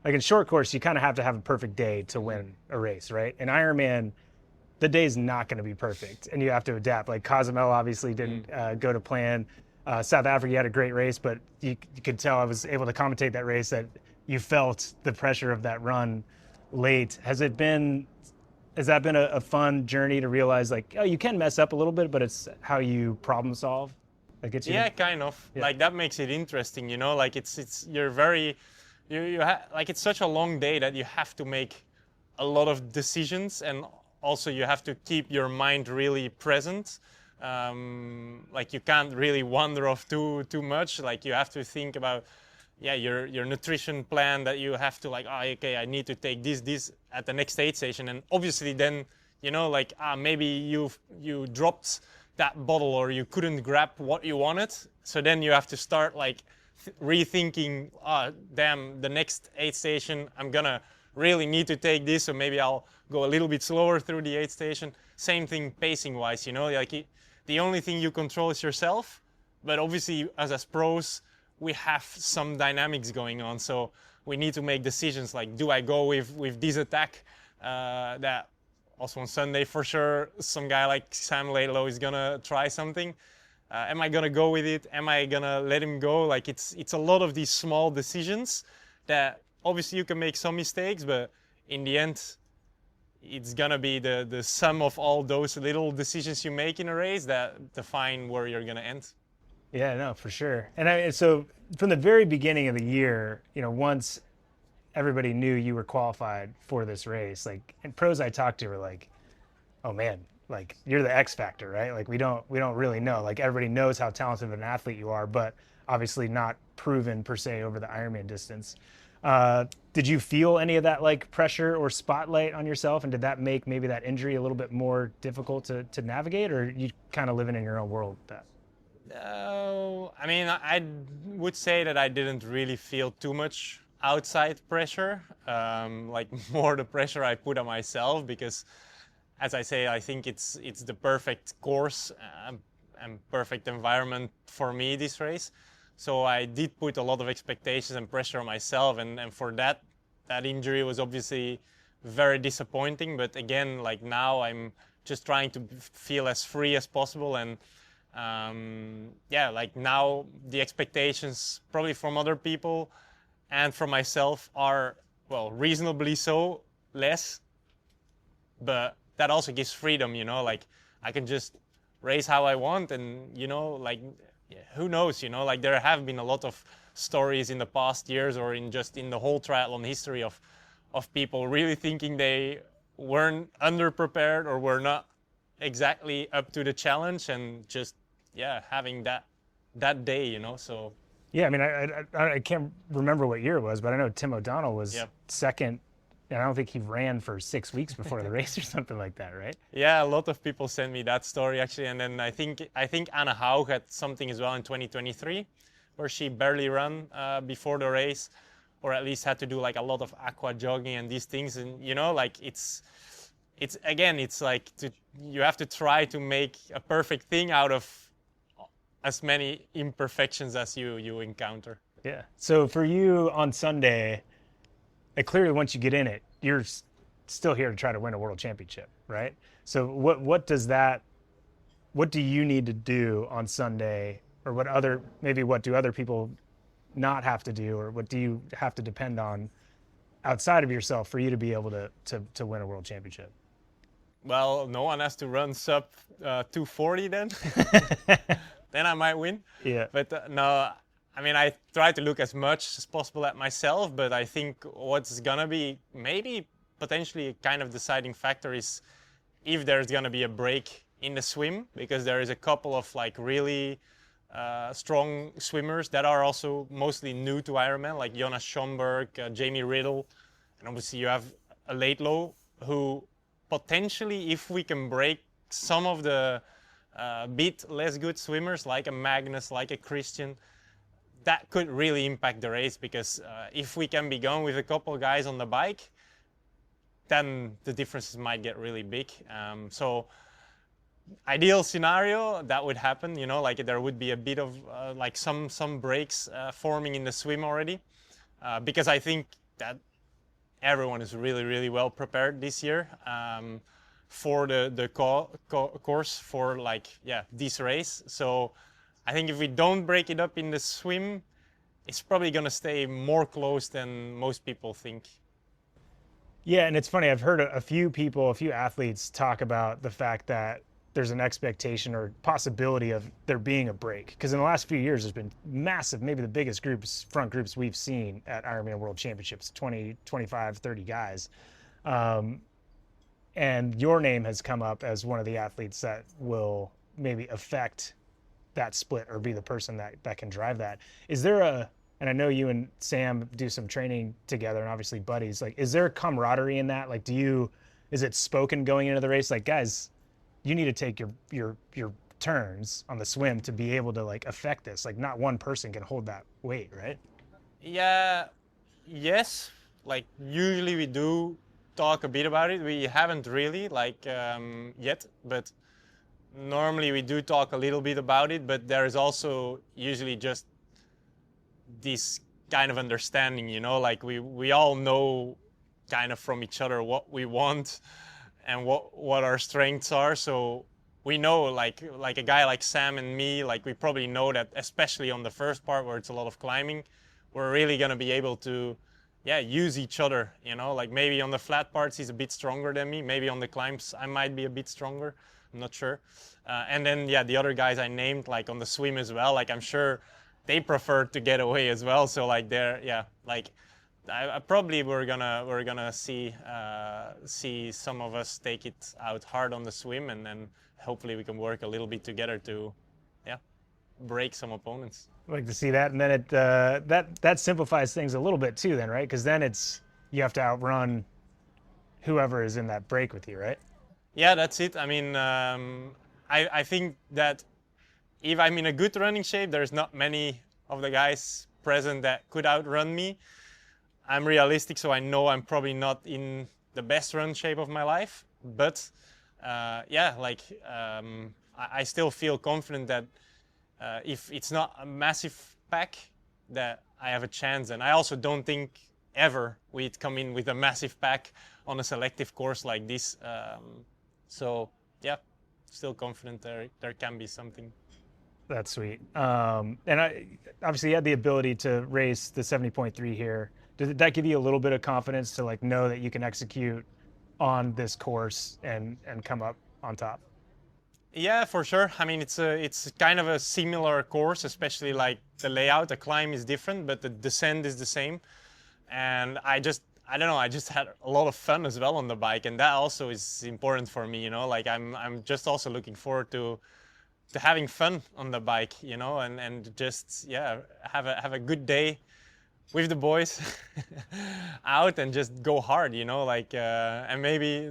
like in short course you kind of have to have a perfect day to win a race, right? In Ironman, the day's not going to be perfect, and you have to adapt. Like Cozumel obviously didn't go to plan. South Africa, you had a great race, but you could tell I was able to commentate that race that you felt the pressure of that run late. Has that been a fun journey to realize like, oh, you can mess up a little bit, but it's how you problem solve? Like it's yeah, kind of. Yeah. Like that makes it interesting, like it's you're very like it's such a long day that you have to make a lot of decisions, and also you have to keep your mind really present. Like you can't really wander off too much. Like you have to think about your nutrition plan, that you have to like, okay, I need to take this at the next aid station, and obviously then like maybe you dropped that bottle or you couldn't grab what you wanted, so then you have to start like rethinking, damn, the next aid station I'm gonna really need to take this, so maybe I'll go a little bit slower through the aid station. Same thing pacing wise, like the only thing you control is yourself, but obviously as pros we have some dynamics going on, so we need to make decisions like, do I go with this attack that also on Sunday for sure some guy like Sam Laidlow is gonna try something. Am I gonna go with it? Am I gonna let him go? Like it's a lot of these small decisions that obviously you can make some mistakes, but in the end it's gonna be the sum of all those little decisions you make in a race that define where you're gonna end. Yeah, no, for sure. And so from the very beginning of the year, once everybody knew you were qualified for this race, like, and pros I talked to were like, oh man, like you're the X factor, right? Like we don't really know. Like everybody knows how talented of an athlete you are, but obviously not proven per se over the Ironman distance. Did you feel any of that like pressure or spotlight on yourself, and did that make maybe that injury a little bit more difficult to navigate, or you kind of living in your own world with that? I mean, I would say that I didn't really feel too much outside pressure, like more the pressure I put on myself, because as I say, I think it's the perfect course and perfect environment for me, this race. So I did put a lot of expectations and pressure on myself, and for that injury was obviously very disappointing. But again, like now I'm just trying to feel as free as possible, and like now the expectations probably from other people and from myself are, well, reasonably so less, but that also gives freedom, like I can just race how I want, and like who knows, like there have been a lot of stories in the past years or in the whole triathlon history of people really thinking they weren't underprepared or were not exactly up to the challenge, and just having that day, so. Yeah, I mean, I can't remember what year it was, but I know Tim O'Donnell was second, and I don't think he ran for 6 weeks before the race or something like that, right? Yeah, a lot of people send me that story actually, and then I think Anna Haug had something as well in 2023, where she barely ran before the race, or at least had to do like a lot of aqua jogging and these things, and like it's like you have to try to make a perfect thing out of as many imperfections as you encounter. Yeah. So for you on Sunday, clearly once you get in it, you're still here to try to win a world championship, right? So what do you need to do on Sunday, or what do other people not have to do, or what do you have to depend on outside of yourself for you to be able to win a world championship? Well, no one has to run sub 240 then. Then I might win. Yeah. But no, I mean, I try to look as much as possible at myself, but I think what's going to be maybe potentially a kind of deciding factor is if there's going to be a break in the swim, because there is a couple of like really strong swimmers that are also mostly new to Ironman, like Jonas Schomburg, Jamie Riddle, and obviously you have a Laidlow who potentially, if we can break some of the bit less good swimmers like a Magnus, like a Christian, that could really impact the race, because if we can be going with a couple guys on the bike, then the differences might get really big. So ideal scenario, that would happen, you know, like there would be a bit of like some breaks forming in the swim already, because I think that everyone is really well prepared this year for the course for like, yeah, this race. So I think if we don't break it up in the swim, it's probably going to stay more close than most people think. Yeah, and it's funny, I've heard a few athletes talk about the fact that there's an expectation or possibility of there being a break. Because in the last few years, there's been massive, maybe the biggest front groups we've seen at Ironman World Championships, 20, 25, 30 guys. And your name has come up as one of the athletes that will maybe affect that split or be the person that can drive that. Is there and I know you and Sam do some training together and obviously buddies, like, is there camaraderie in that? Like, is it spoken going into the race? Like, guys, you need to take your turns on the swim to be able to like affect this. Like, not one person can hold that weight, right? Yeah, yes. Like, usually we do talk a bit about it. We haven't really, like, yet, but normally we do talk a little bit about it, but there is also usually just this kind of understanding, you know, like we all know kind of from each other what we want and what our strengths are. So we know, like a guy like Sam and me, like we probably know that, especially on the first part where it's a lot of climbing, we're really going to be able to, yeah, use each other, you know, like maybe on the flat parts he's a bit stronger than me, maybe on the climbs I might be a bit stronger, I'm not sure. And then, yeah, the other guys I named, like on the swim as well, like I'm sure they prefer to get away as well. So like they're, yeah, like I probably we're gonna see some of us take it out hard on the swim, and then hopefully we can work a little bit together to, yeah, break some opponents. I'd like to see that, and then it that simplifies things a little bit too, then, right? Because then you have to outrun whoever is in that break with you, right? Yeah, that's it. I mean, I think that if I'm in a good running shape, there's not many of the guys present that could outrun me. I'm realistic, so I know I'm probably not in the best run shape of my life. But yeah, like I still feel confident that if it's not a massive pack, that I have a chance. And I also don't think ever we'd come in with a massive pack on a selective course like this. So yeah, still confident there can be something. That's sweet. And obviously you had the ability to race the 70.3 here. Did that give you a little bit of confidence to like know that you can execute on this course and come up on top? Yeah, for sure. I mean, it's kind of a similar course, especially like the layout. The climb is different, but the descent is the same. And I don't know, I just had a lot of fun as well on the bike, and that also is important for me, you know. Like I'm just also looking forward to having fun on the bike, you know, and just, yeah, have a good day with the boys out and just go hard, you know, like and maybe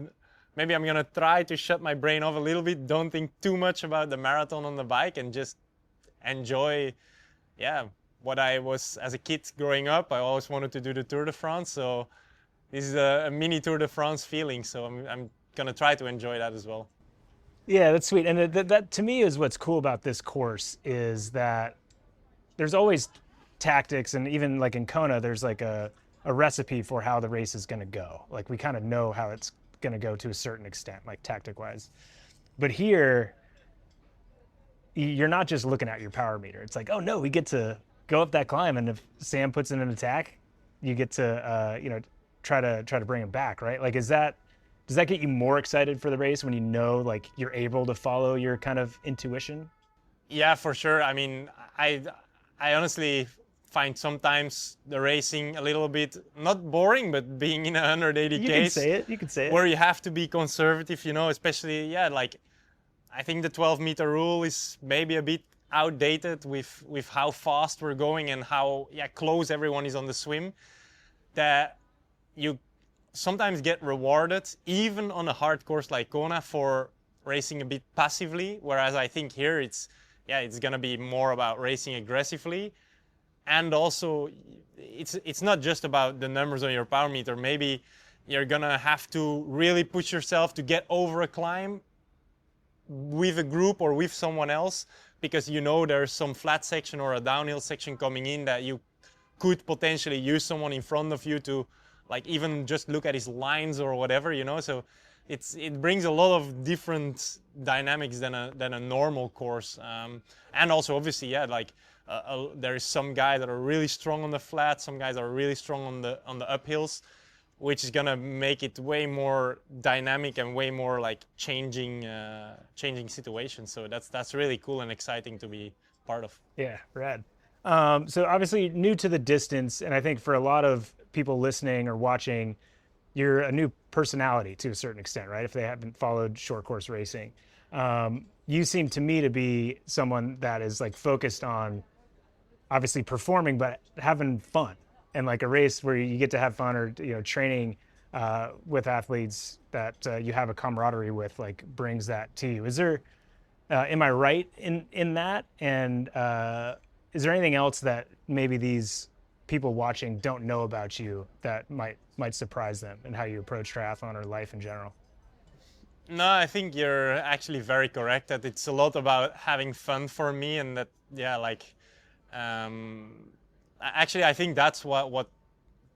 I'm gonna try to shut my brain off a little bit, don't think too much about the marathon on the bike, and just enjoy, yeah, what I was as a kid growing up. I always wanted to do the Tour de France, so this is a mini Tour de France feeling, so I'm gonna try to enjoy that as well. Yeah, that's sweet. And that to me is what's cool about this course, is that there's always tactics, and even like in Kona, there's like a recipe for how the race is going to go. Like we kind of know how it's going to go to a certain extent, like tactic wise. But here, you're not just looking at your power meter. It's like, oh no, we get to go up that climb, and if Sam puts in an attack, you get to you know, try to bring him back, right? Like, does that get you more excited for the race when you know like you're able to follow your kind of intuition? Yeah, for sure. I mean, I honestly find sometimes the racing a little bit not boring, but being in 180 Ks. You can say it. Where you have to be conservative, you know, especially, yeah, like I think the 12-meter rule is maybe a bit outdated with how fast we're going and how close everyone is on the swim, that you sometimes get rewarded even on a hard course like Kona for racing a bit passively, whereas I think here it's gonna be more about racing aggressively. And also it's not just about the numbers on your power meter. Maybe you're gonna have to really push yourself to get over a climb with a group or with someone else, because you know there's some flat section or a downhill section coming in that you could potentially use someone in front of you to like even just look at his lines or whatever, you know. So it brings a lot of different dynamics than a normal course. And also obviously there is some guys that are really strong on the flat, some guys are really strong on the uphills, which is gonna make it way more dynamic and way more like changing situations. So that's really cool and exciting to be part of. Yeah, rad. So obviously new to the distance, and I think for a lot of people listening or watching, you're a new personality to a certain extent, right? If they haven't followed short course racing. You seem to me to be someone that is like focused on obviously performing, but having fun. And like a race where you get to have fun, or training with athletes that you have a camaraderie with, like brings that to you. Is there, am I right in that? And is there anything else that maybe these people watching don't know about you that might surprise them in how you approach triathlon or life in general? No, I think you're actually very correct that it's a lot about having fun for me, and that actually I think that's what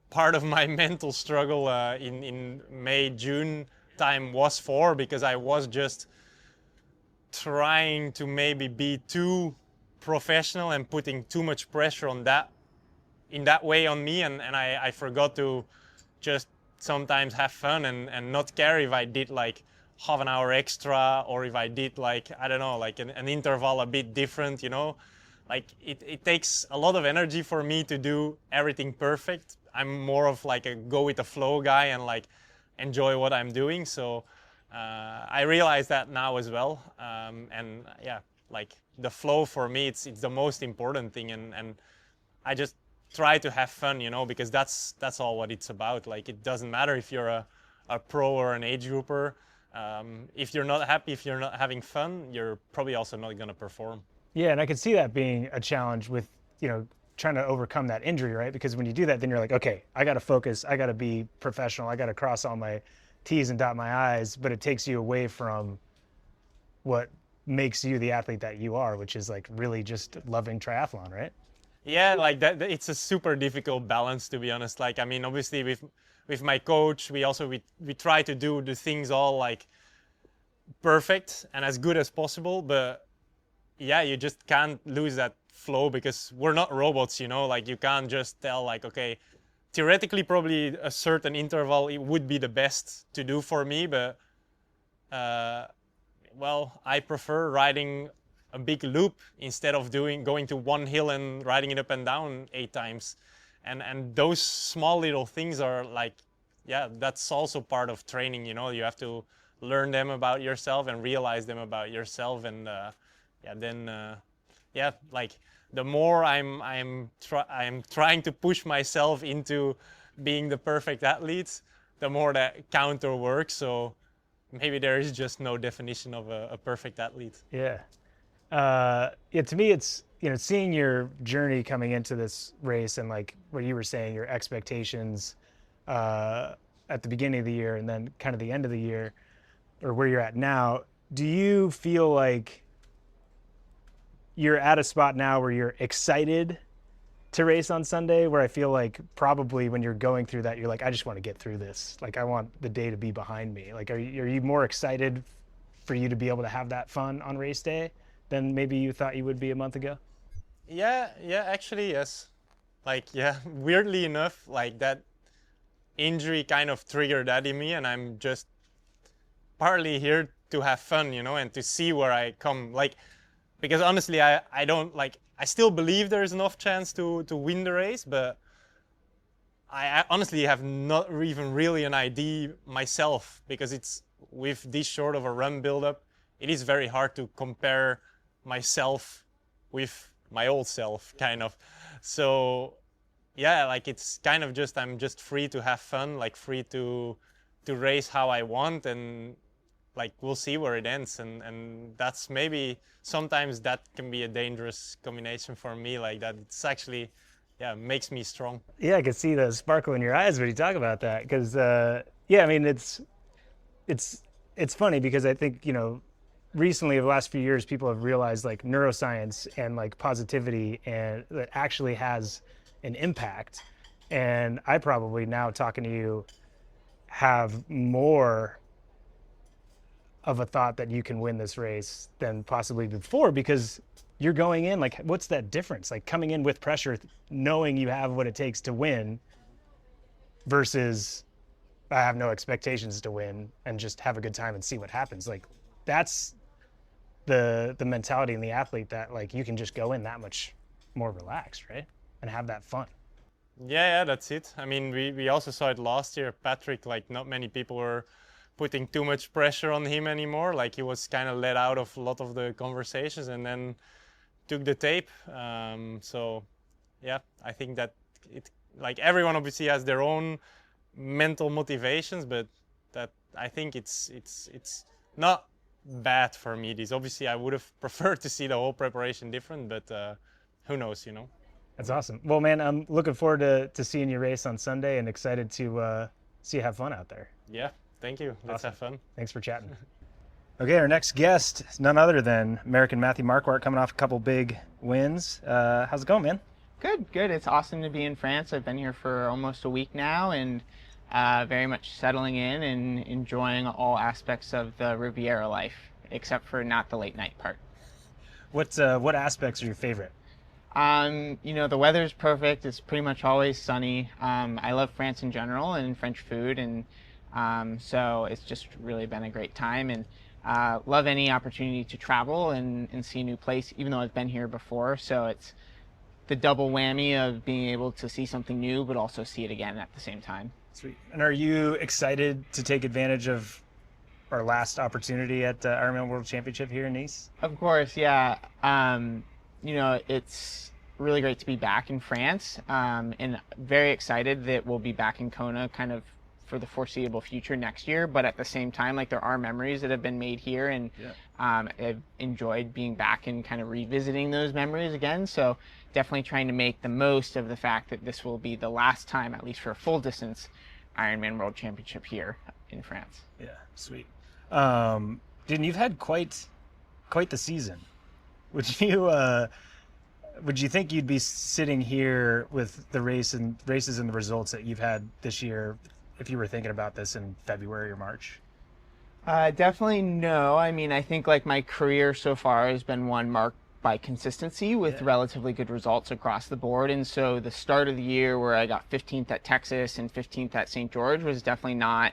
part of my mental struggle in May, June time was for, because I was just trying to maybe be too professional and putting too much pressure on that in that way on me, and I forgot to just sometimes have fun and not care if I did like half an hour extra, or if I did like, I don't know, like an interval a bit different, you know. Like it takes a lot of energy for me to do everything perfect. I'm more of like a go with the flow guy and like enjoy what I'm doing. So I realize that now as well. And yeah, like the flow for me, it's the most important thing. And I just try to have fun, you know, because that's all what it's about. Like it doesn't matter if you're a pro or an age grouper. If you're not happy, if you're not having fun, you're probably also not going to perform. Yeah, and I could see that being a challenge with, trying to overcome that injury, right? Because when you do that, then you're like, okay, I got to focus, I got to be professional, I got to cross all my T's and dot my I's, but it takes you away from what makes you the athlete that you are, which is like really just loving triathlon, right? Yeah, like that, it's a super difficult balance, to be honest. Like, I mean, obviously with my coach, we try to do the things all like perfect and as good as possible, but yeah, you just can't lose that flow, because we're not robots, you know. Like you can't just tell like, okay, theoretically probably a certain interval it would be the best to do for me, but well, I prefer riding a big loop instead of going to one hill and riding it up and down 8 times. And those small little things are like, yeah, that's also part of training, you know. You have to learn them about yourself and realize them about yourself, and like the more I'm trying to push myself into being the perfect athlete, the more that counter works. So maybe there is just no definition of a perfect athlete. Yeah. To me, it's, seeing your journey coming into this race and like what you were saying, your expectations at the beginning of the year and then kind of the end of the year, or where you're at now. Do you feel like you're at a spot now where you're excited to race on Sunday, where I feel like probably when you're going through that, you're like, I just want to get through this. Like, I want the day to be behind me. Like, are you more excited for you to be able to have that fun on race day than maybe you thought you would be a month ago? Yeah, actually, yes. Like, yeah, weirdly enough, like that injury kind of triggered that in me, and I'm just partly here to have fun, you know, and to see where I come. Like, because honestly, I don't like, I still believe there's enough chance to win the race, but I honestly have not even really an idea myself, because it's with this short of a run build-up, it is very hard to compare myself with my old self, kind of. So yeah, like it's kind of just, I'm just free to have fun, like free to race how I want, and like we'll see where it ends. And that's maybe sometimes that can be a dangerous combination for me, like that it's actually, yeah, makes me strong. Yeah, I can see the sparkle in your eyes when you talk about that, because yeah, I mean it's funny because I think, you know, recently over the last few years people have realized like neuroscience and like positivity and that actually has an impact. And I probably now talking to you have more of a thought that you can win this race than possibly before, because you're going in like, what's that difference? Like coming in with pressure, knowing you have what it takes to win, versus I have no expectations to win and just have a good time and see what happens. Like that's the mentality in the athlete, that like you can just go in that much more relaxed, right? And have that fun. Yeah, that's it. I mean, we also saw it last year. Patrick, like not many people were putting too much pressure on him anymore. Like he was kind of let out of a lot of the conversations and then took the tape. So yeah, I think that it, like everyone obviously has their own mental motivations, but that I think it's not bad for me. This obviously I would have preferred to see the whole preparation different, but who knows, you know. That's awesome. Well, man, I'm looking forward to seeing you race on Sunday and excited to see you have fun out there. Yeah, thank you. Let's Awesome. have fun. Thanks for chatting. Okay, our next guest is none other than American Matthew Marquardt, coming off a couple big wins. How's it going, man? Good. It's awesome to be in France. I've been here for almost a week now, and very much settling in and enjoying all aspects of the Riviera life, except for not the late night part. What aspects are your favorite? You know, the weather's perfect. It's pretty much always sunny. I love France in general and French food, and so it's just really been a great time, and love any opportunity to travel and see a new place, even though I've been here before. So it's the double whammy of being able to see something new, but also see it again at the same time. Sweet. And are you excited to take advantage of our last opportunity at IRONMAN World Championship here in Nice? Of course, yeah. You know, it's really great to be back in France, and very excited that we'll be back in Kona kind of for the foreseeable future next year. But at the same time, like there are memories that have been made here, and I've enjoyed being back and kind of revisiting those memories again. So definitely trying to make the most of the fact that this will be the last time, at least for a full distance, Ironman World Championship here in France. Yeah, sweet. Dude, you've had quite the season. Would you think you'd be sitting here with the races and the results that you've had this year if you were thinking about this in February or March? Definitely no. I mean, I think like my career so far has been one marked by consistency with relatively good results across the board. And so the start of the year where I got 15th at Texas and 15th at St. George was definitely not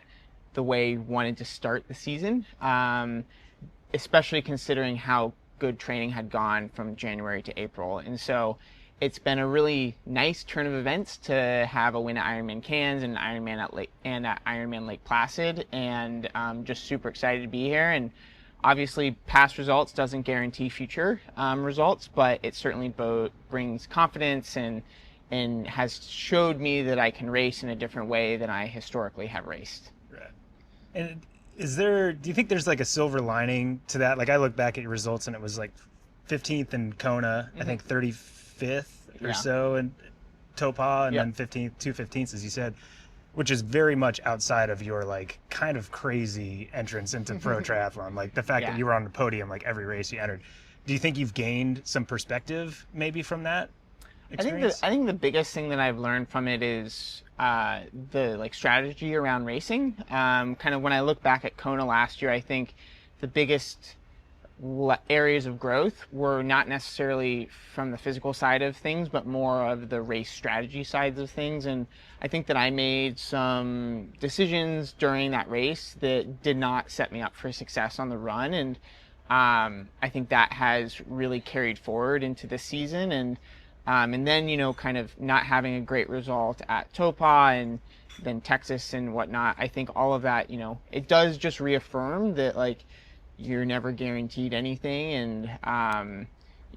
the way we wanted to start the season, especially considering how good training had gone from January to April. And so it's been a really nice turn of events to have a win at Ironman Cairns and at Ironman Lake Placid, and just super excited to be here. And obviously past results doesn't guarantee future results, but it certainly brings confidence and has showed me that I can race in a different way than I historically have raced. Right. And do you think there's like a silver lining to that? Like I look back at your results and it was like 15th in Kona, I think 35th or so in Topa, and then 2 15ths, as you said, which is very much outside of your like kind of crazy entrance into pro triathlon. Like the fact that you were on the podium like every race you entered. Do you think you've gained some perspective maybe from that experience? I think the biggest thing that I've learned from it is the like strategy around racing. Kind of when I look back at Kona last year, I think the biggest areas of growth were not necessarily from the physical side of things, but more of the race strategy sides of things. And I think that I made some decisions during that race that did not set me up for success on the run. And I think that has really carried forward into this season. And then, you know, kind of not having a great result at Topa and then Texas and whatnot, I think all of that, you know, it does just reaffirm that like you're never guaranteed anything, and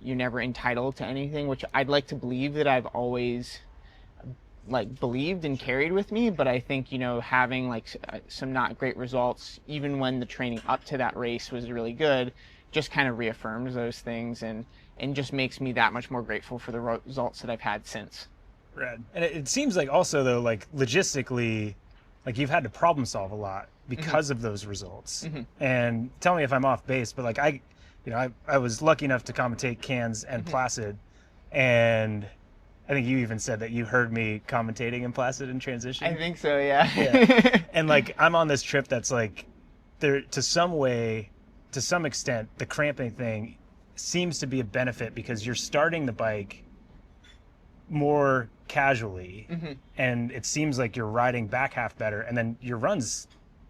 you're never entitled to anything, which I'd like to believe that I've always like believed and carried with me. But I think, you know, having like some not great results, even when the training up to that race was really good, just kind of reaffirms those things and just makes me that much more grateful for the results that I've had since. Rad. And it seems like also though, like logistically, like you've had to problem solve a lot because of those results. And tell me if I'm off base, but like I was lucky enough to commentate Cairns and Placid, and I think you even said that you heard me commentating in Placid in transition. I think so, yeah. And like I'm on this trip that's like there to some extent the cramping thing seems to be a benefit because you're starting the bike more casually and it seems like you're riding back half better, and then your runs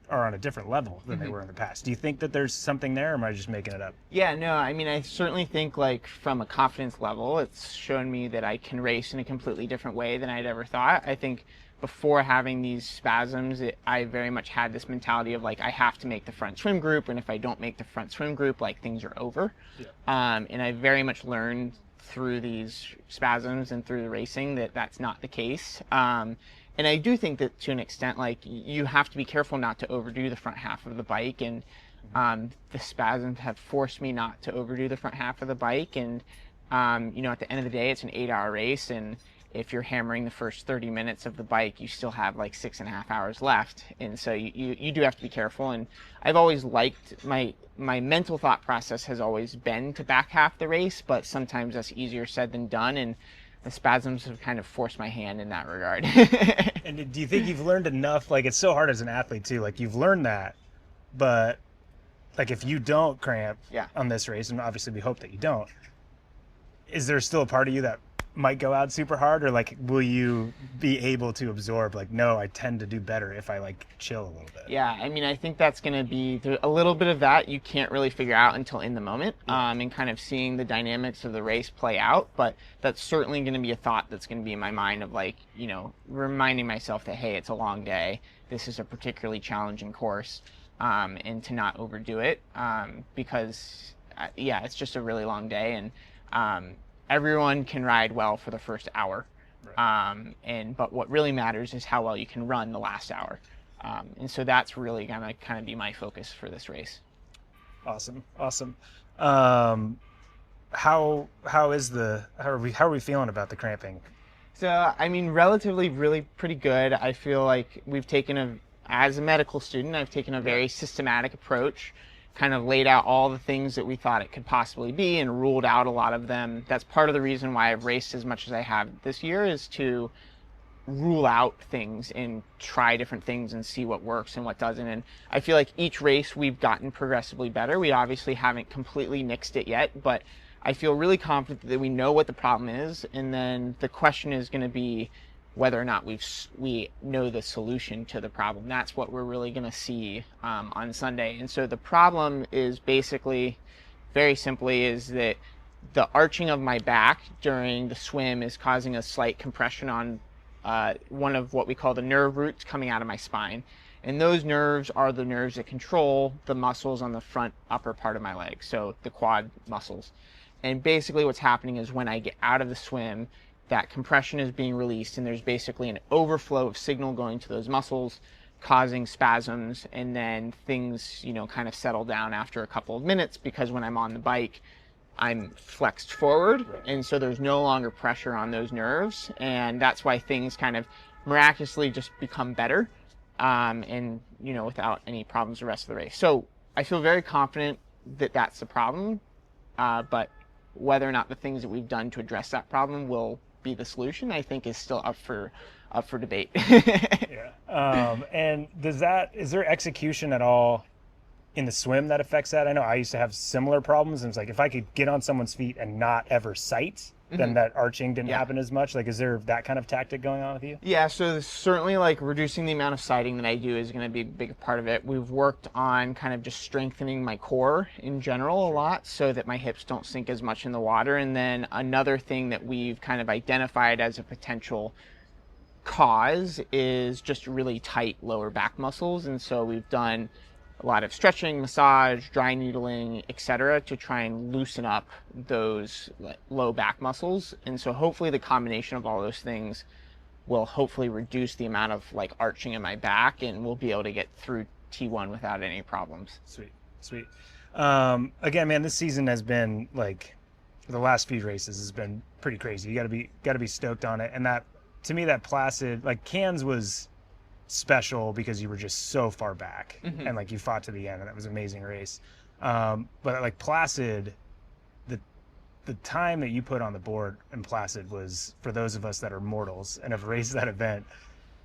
are on a different level than they were in the past. Do you think that there's something there, or am I just making it up? Yeah, no, I mean, I certainly think like from a confidence level, it's shown me that I can race in a completely different way than I'd ever thought. I think before having these spasms, I very much had this mentality of like, I have to make the front swim group, and if I don't make the front swim group, like things are over. And I very much learned through these spasms and through the racing that that's not the case. And I do think that to an extent, like you have to be careful not to overdo the front half of the bike, and the spasms have forced me not to overdo the front half of the bike. And you know, at the end of the day, it's an 8-hour race, and if you're hammering the first 30 minutes of the bike, you still have like 6.5 hours left. And so you do have to be careful. And I've always liked my mental thought process has always been to back half the race, but sometimes that's easier said than done. And the spasms have kind of forced my hand in that regard. And do you think you've learned enough? Like it's so hard as an athlete too, like you've learned that, but like if you don't cramp on this race, and obviously we hope that you don't, is there still a part of you that might go out super hard, or like will you be able to absorb like, no, I tend to do better if I like chill a little bit? Yeah, I mean, I think that's going to be a little bit of that you can't really figure out until in the moment, and kind of seeing the dynamics of the race play out. But that's certainly going to be a thought that's going to be in my mind of like, you know, reminding myself that, hey, it's a long day, this is a particularly challenging course, and to not overdo it, because it's just a really long day. And everyone can ride well for the first hour, but what really matters is how well you can run the last hour, and so that's really gonna kind of be my focus for this race. Awesome. How are we feeling about the cramping? So I mean, relatively, really pretty good. I feel like we've taken as a medical student, I've taken a very systematic approach, kind of laid out all the things that we thought it could possibly be and ruled out a lot of them. That's part of the reason why I've raced as much as I have this year, is to rule out things and try different things and see what works and what doesn't. And I feel like each race we've gotten progressively better. We obviously haven't completely nixed it yet, but I feel really confident that we know what the problem is, and then the question is going to be whether or not we know the solution to the problem. That's what we're really going to see on Sunday. And so the problem is basically, very simply, is that the arching of my back during the swim is causing a slight compression on one of what we call the nerve roots coming out of my spine. And those nerves are the nerves that control the muscles on the front upper part of my leg, so the quad muscles. And basically what's happening is when I get out of the swim, that compression is being released, and there's basically an overflow of signal going to those muscles, causing spasms, and then things, you know, kind of settle down after a couple of minutes, because when I'm on the bike, I'm flexed forward, and so there's no longer pressure on those nerves, and that's why things kind of miraculously just become better, and, you know, without any problems the rest of the race. So I feel very confident that that's the problem, but whether or not the things that we've done to address that problem will be the solution, I think, is still up for debate. And is there execution at all in the swim that affects that? I know I used to have similar problems, and it's like if I could get on someone's feet and not ever sight, then that arching didn't happen as much. Like, is there that kind of tactic going on with you? Yeah, so certainly like reducing the amount of sighting that I do is going to be a big part of it. We've worked on kind of just strengthening my core in general a lot so that my hips don't sink as much in the water. And then another thing that we've kind of identified as a potential cause is just really tight lower back muscles. And so we've done a lot of stretching, massage, dry needling, etc., to try and loosen up those low back muscles. And so hopefully the combination of all those things will hopefully reduce the amount of like arching in my back, and we'll be able to get through T1 without any problems. Sweet. Again, man, this season has been like, the last few races has been pretty crazy. You got to be stoked on it. And that, to me, that Placid, like Cairns was special because you were just so far back and like you fought to the end, and that was an amazing race. But like Placid, the time that you put on the board in Placid was, for those of us that are mortals and have raced that event,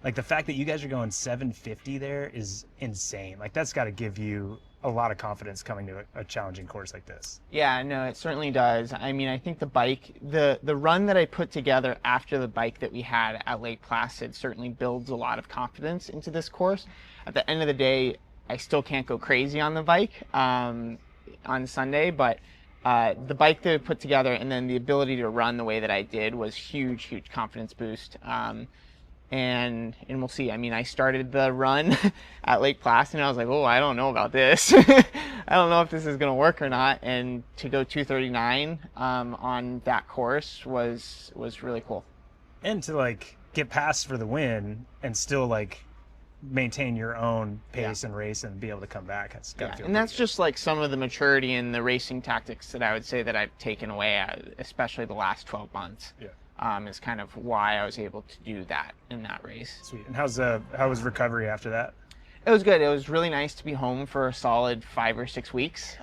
like the fact that you guys are going 750 there is insane. Like that's got to give you a lot of confidence coming to a challenging course like this. Yeah, no, it certainly does. I mean, I think the bike, the run that I put together after the bike that we had at Lake Placid certainly builds a lot of confidence into this course. At the end of the day, I still can't go crazy on the bike on Sunday, but the bike that I put together and then the ability to run the way that I did was huge confidence boost. And we'll see. I mean, I started the run at Lake Placid and I was like, oh, I don't know about this. I don't know if this is going to work or not. And to go 2:39 on that course was really cool. And to like get past for the win and still like maintain your own pace and race and be able to come back. That's gotta feel and that's good. just like some of the maturity in the racing tactics that I would say that I've taken away, especially the last 12 months. Is kind of why I was able to do that in that race. Sweet. And how was recovery after that? It was good. It was really nice to be home for a solid 5 or 6 weeks.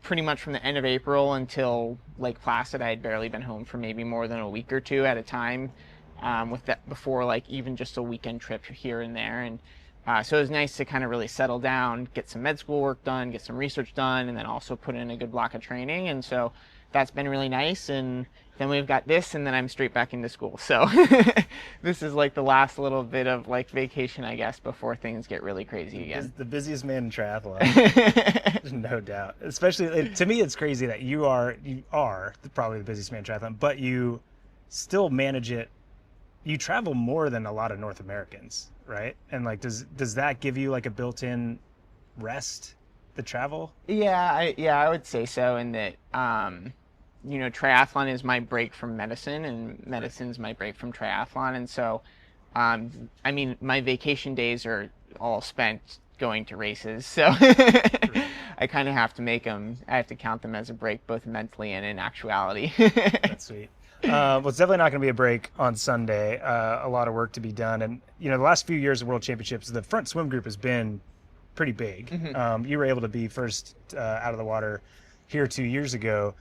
Pretty much from the end of April until Lake Placid, I had barely been home for maybe more than a week or two at a time. With that before, like even just a weekend trip here and there, and so it was nice to kind of really settle down, get some med school work done, get some research done, and then also put in a good block of training. And so that's been really nice. And then we've got this, and then I'm straight back into school. So this is like the last little bit of like vacation, I guess, before things get really crazy again. The busiest man in triathlon, no doubt. Especially to me, it's crazy that you are probably the busiest man in triathlon, but you still manage it. You travel more than a lot of North Americans, right? And like, does that give you like a built-in rest, the travel? Yeah, I would say so. In that, triathlon is my break from medicine, and medicine's my break from triathlon. And so, I mean, my vacation days are all spent going to races. So I kind of have to I have to count them as a break, both mentally and in actuality. That's sweet. Well, it's definitely not going to be a break on Sunday. A lot of work to be done. And, the last few years of World Championships, the front swim group has been pretty big. You were able to be first out of the water here 2 years ago.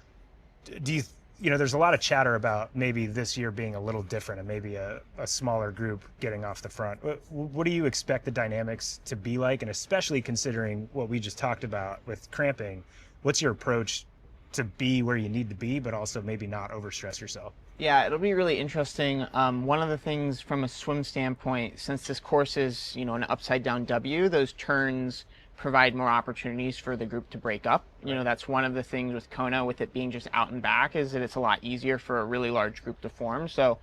Do you, there's a lot of chatter about maybe this year being a little different and maybe a smaller group getting off the front. What do you expect the dynamics to be like? And especially considering what we just talked about with cramping, what's your approach to be where you need to be, but also maybe not overstress yourself? Yeah, it'll be really interesting. One of the things from a swim standpoint, since this course is, an upside down W, those turns provide more opportunities for the group to break up. That's one of the things with Kona, with it being just out and back, is that it's a lot easier for a really large group to form. So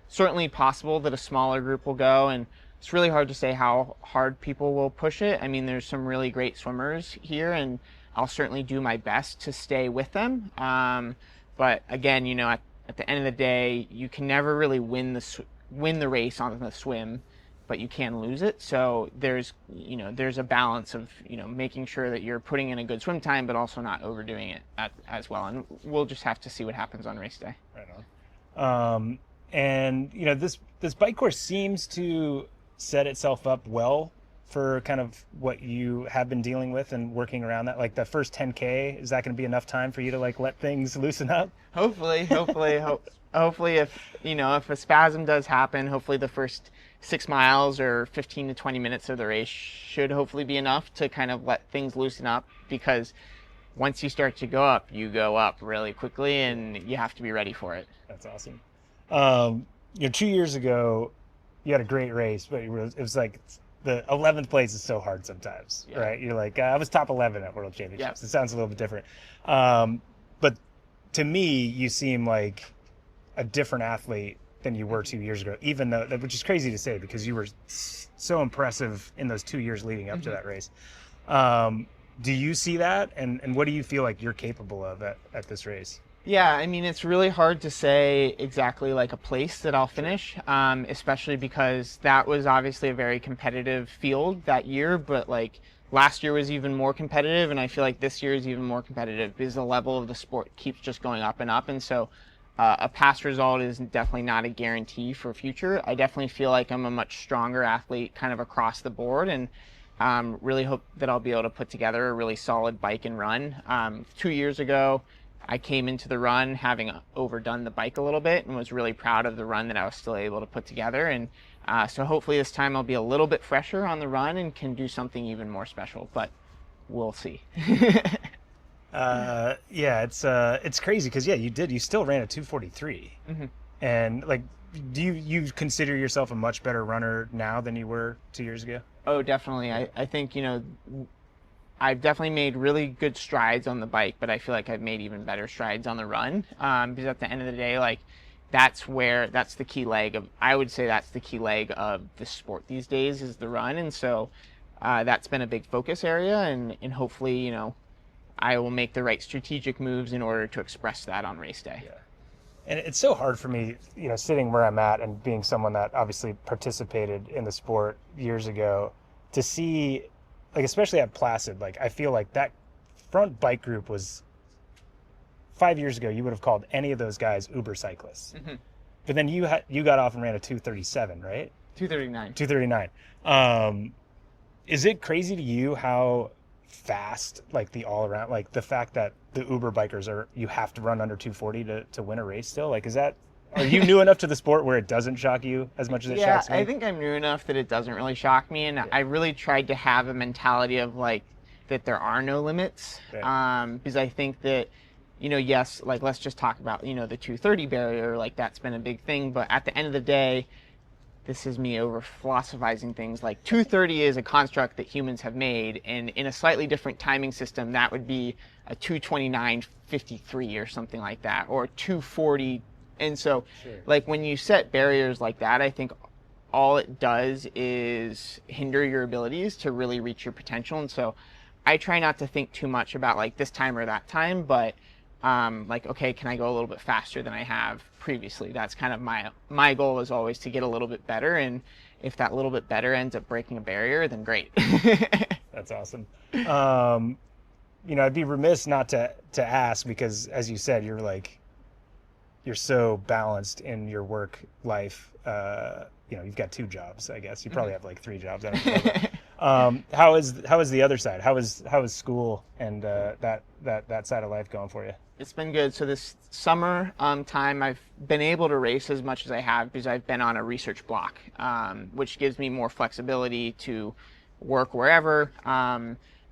certainly possible that a smaller group will go, and it's really hard to say how hard people will push it. I mean, there's some really great swimmers here, and I'll certainly do my best to stay with them. But again, at the end of the day, you can never really win the race on the swim, but you can lose it. So there's a balance of making sure that you're putting in a good swim time, but also not overdoing it as well. And we'll just have to see what happens on race day. Right on. And this bike course seems to set itself up well for kind of what you have been dealing with and working around that. Like the first 10K, is that going to be enough time for you to like let things loosen up? Hopefully, if a spasm does happen, hopefully the first 6 miles or 15 to 20 minutes of the race should hopefully be enough to kind of let things loosen up, because once you start to go up, you go up really quickly and you have to be ready for it. That's awesome. 2 years ago, you had a great race, but it was like, the 11th place is so hard sometimes, right? You're like, I was top 11 at World Championships. It sounds a little bit different. But to me, you seem like a different athlete than you were 2 years ago, even though, which is crazy to say because you were so impressive in those 2 years leading up to that race. Do you see that? And what do you feel like you're capable of at this race? Yeah, I mean, it's really hard to say exactly like a place that I'll finish, especially because that was obviously a very competitive field that year, but like last year was even more competitive, and I feel like this year is even more competitive because the level of the sport keeps just going up and up, and so a past result is definitely not a guarantee for future. I definitely feel like I'm a much stronger athlete kind of across the board, and really hope that I'll be able to put together a really solid bike and run. 2 years ago, I came into the run having overdone the bike a little bit and was really proud of the run that I was still able to put together. And so hopefully this time I'll be a little bit fresher on the run and can do something even more special, but we'll see. Yeah, it's crazy because you still ran a 2:43. And like, do you consider yourself a much better runner now than you were 2 years ago? Oh, definitely. I think, I've definitely made really good strides on the bike, but I feel like I've made even better strides on the run. Because at the end of the day, like that's the key leg of, I would say that's the key leg of the sport these days is the run. And so that's been a big focus area, and hopefully, I will make the right strategic moves in order to express that on race day. Yeah. And it's so hard for me, sitting where I'm at and being someone that obviously participated in the sport years ago, to see, like, especially at Placid, like, I feel like that front bike group was 5 years ago, you would have called any of those guys Uber cyclists. But then you got off and ran a 2:37, right? 2:39. 2:39. Is it crazy to you how fast, like the all around, like the fact that the Uber bikers you have to run under 2:40 to win a race still? Like, are you new enough to the sport where it doesn't shock you as much as it shocks me? I think I'm new enough that it doesn't really shock me, and I really tried to have a mentality of like that there are no limits, because I think that, yes, like let's just talk about, the 2:30 barrier, like that's been a big thing, but at the end of the day, this is me over philosophizing things, like 2:30 is a construct that humans have made, and in a slightly different timing system, that would be a 2:29:53 or something like that, or 2:40. And so, like, when you set barriers like that, I think all it does is hinder your abilities to really reach your potential. And so I try not to think too much about, like, this time or that time, but, like, okay, can I go a little bit faster than I have previously? That's kind of my goal is always to get a little bit better. And if that little bit better ends up breaking a barrier, then great. That's awesome. I'd be remiss not to ask, because as you said, you're so balanced in your work life. You've got 2 jobs, I guess. You probably have like 3 jobs. I don't know. How is the other side? How is school and that side of life going for you? It's been good. So this summer time, I've been able to race as much as I have because I've been on a research block, which gives me more flexibility to work wherever.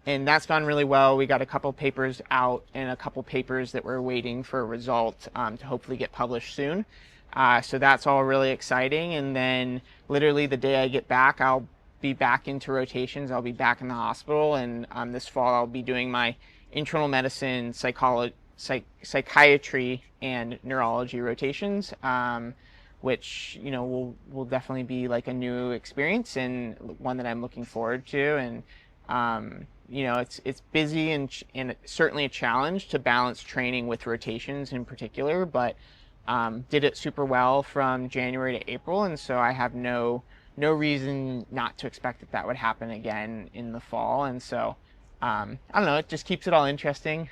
And that's gone really well. We got a couple papers out and a couple papers that we're waiting for a result to hopefully get published soon. So that's all really exciting. And then literally the day I get back, I'll be back into rotations. I'll be back in the hospital. And this fall, I'll be doing my internal medicine, psychiatry, and neurology rotations, which, will definitely be like a new experience and one that I'm looking forward to. And, it's busy and certainly a challenge to balance training with rotations in particular, but did it super well from January to April, and so I have no reason not to expect that would happen again in the fall. And so I don't know, it just keeps it all interesting,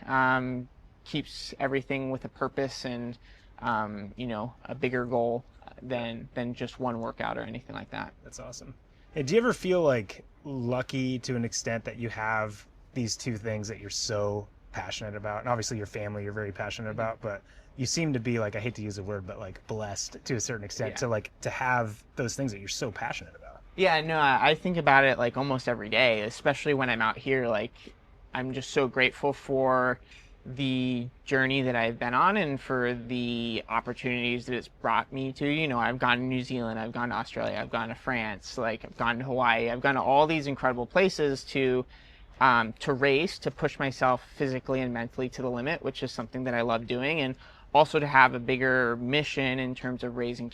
keeps everything with a purpose and a bigger goal than just one workout or anything like that. That's awesome. Hey, do you ever feel like lucky to an extent that you have these 2 things that you're so passionate about? And obviously your family you're very passionate about, but you seem to be, like, I hate to use the word, but like blessed to a certain extent to have those things that you're so passionate about. Yeah, no, I think about it like almost every day, especially when I'm out here. Like, I'm just so grateful for the journey that I've been on and for the opportunities that it's brought me to. I've gone to New Zealand, I've gone to Australia, I've gone to France, like I've gone to Hawaii, I've gone to all these incredible places to race, to push myself physically and mentally to the limit, which is something that I love doing. And also to have a bigger mission in terms of raising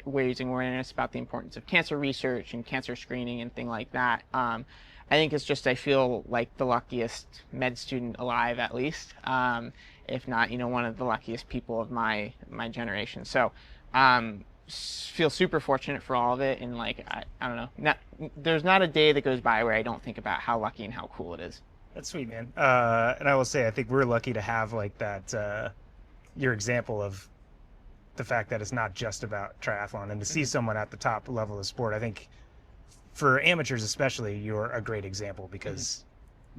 awareness about the importance of cancer research and cancer screening and things like that. I think it's just, I feel like the luckiest med student alive, at least, if not, one of the luckiest people of my generation. So feel super fortunate for all of it, and like I don't know, there's not a day that goes by where I don't think about how lucky and how cool it is. That's sweet, man. And I will say, I think we're lucky to have like that, your example of the fact that it's not just about triathlon, and to see someone at the top level of sport. I think for amateurs especially, you're a great example, because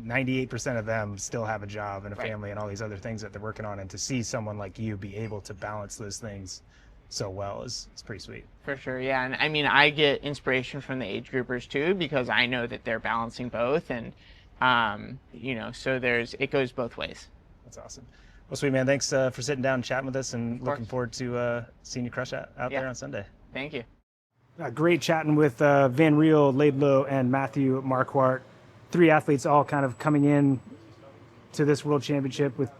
98% of them still have a job and a family and all these other things that they're working on, and to see someone like you be able to balance those things so well is pretty sweet. For sure, yeah. And I mean, I get inspiration from the age groupers too, because I know that they're balancing both, and so it goes both ways. That's awesome. Well, sweet, man. Thanks for sitting down and chatting with us, and looking forward to seeing you crush out there on Sunday. Thank you. Great chatting with Van Riel, Laidlow, and Matthew Marquardt. 3 athletes all kind of coming in to this World Championship with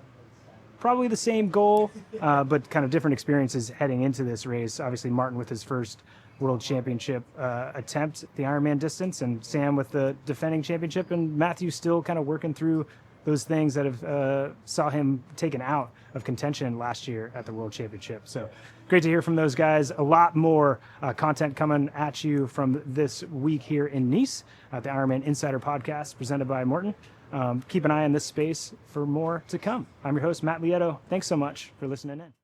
probably the same goal, but kind of different experiences heading into this race. Obviously, Marten with his first World Championship attempt, the Ironman distance, and Sam with the defending championship, and Matthew still kind of working through those things that have saw him taken out of contention last year at the World Championship. So great to hear from those guys. A lot more content coming at you from this week here in Nice at the Ironman Insider Podcast presented by Morton. Keep an eye on this space for more to come. I'm your host, Matt Lieto. Thanks so much for listening in.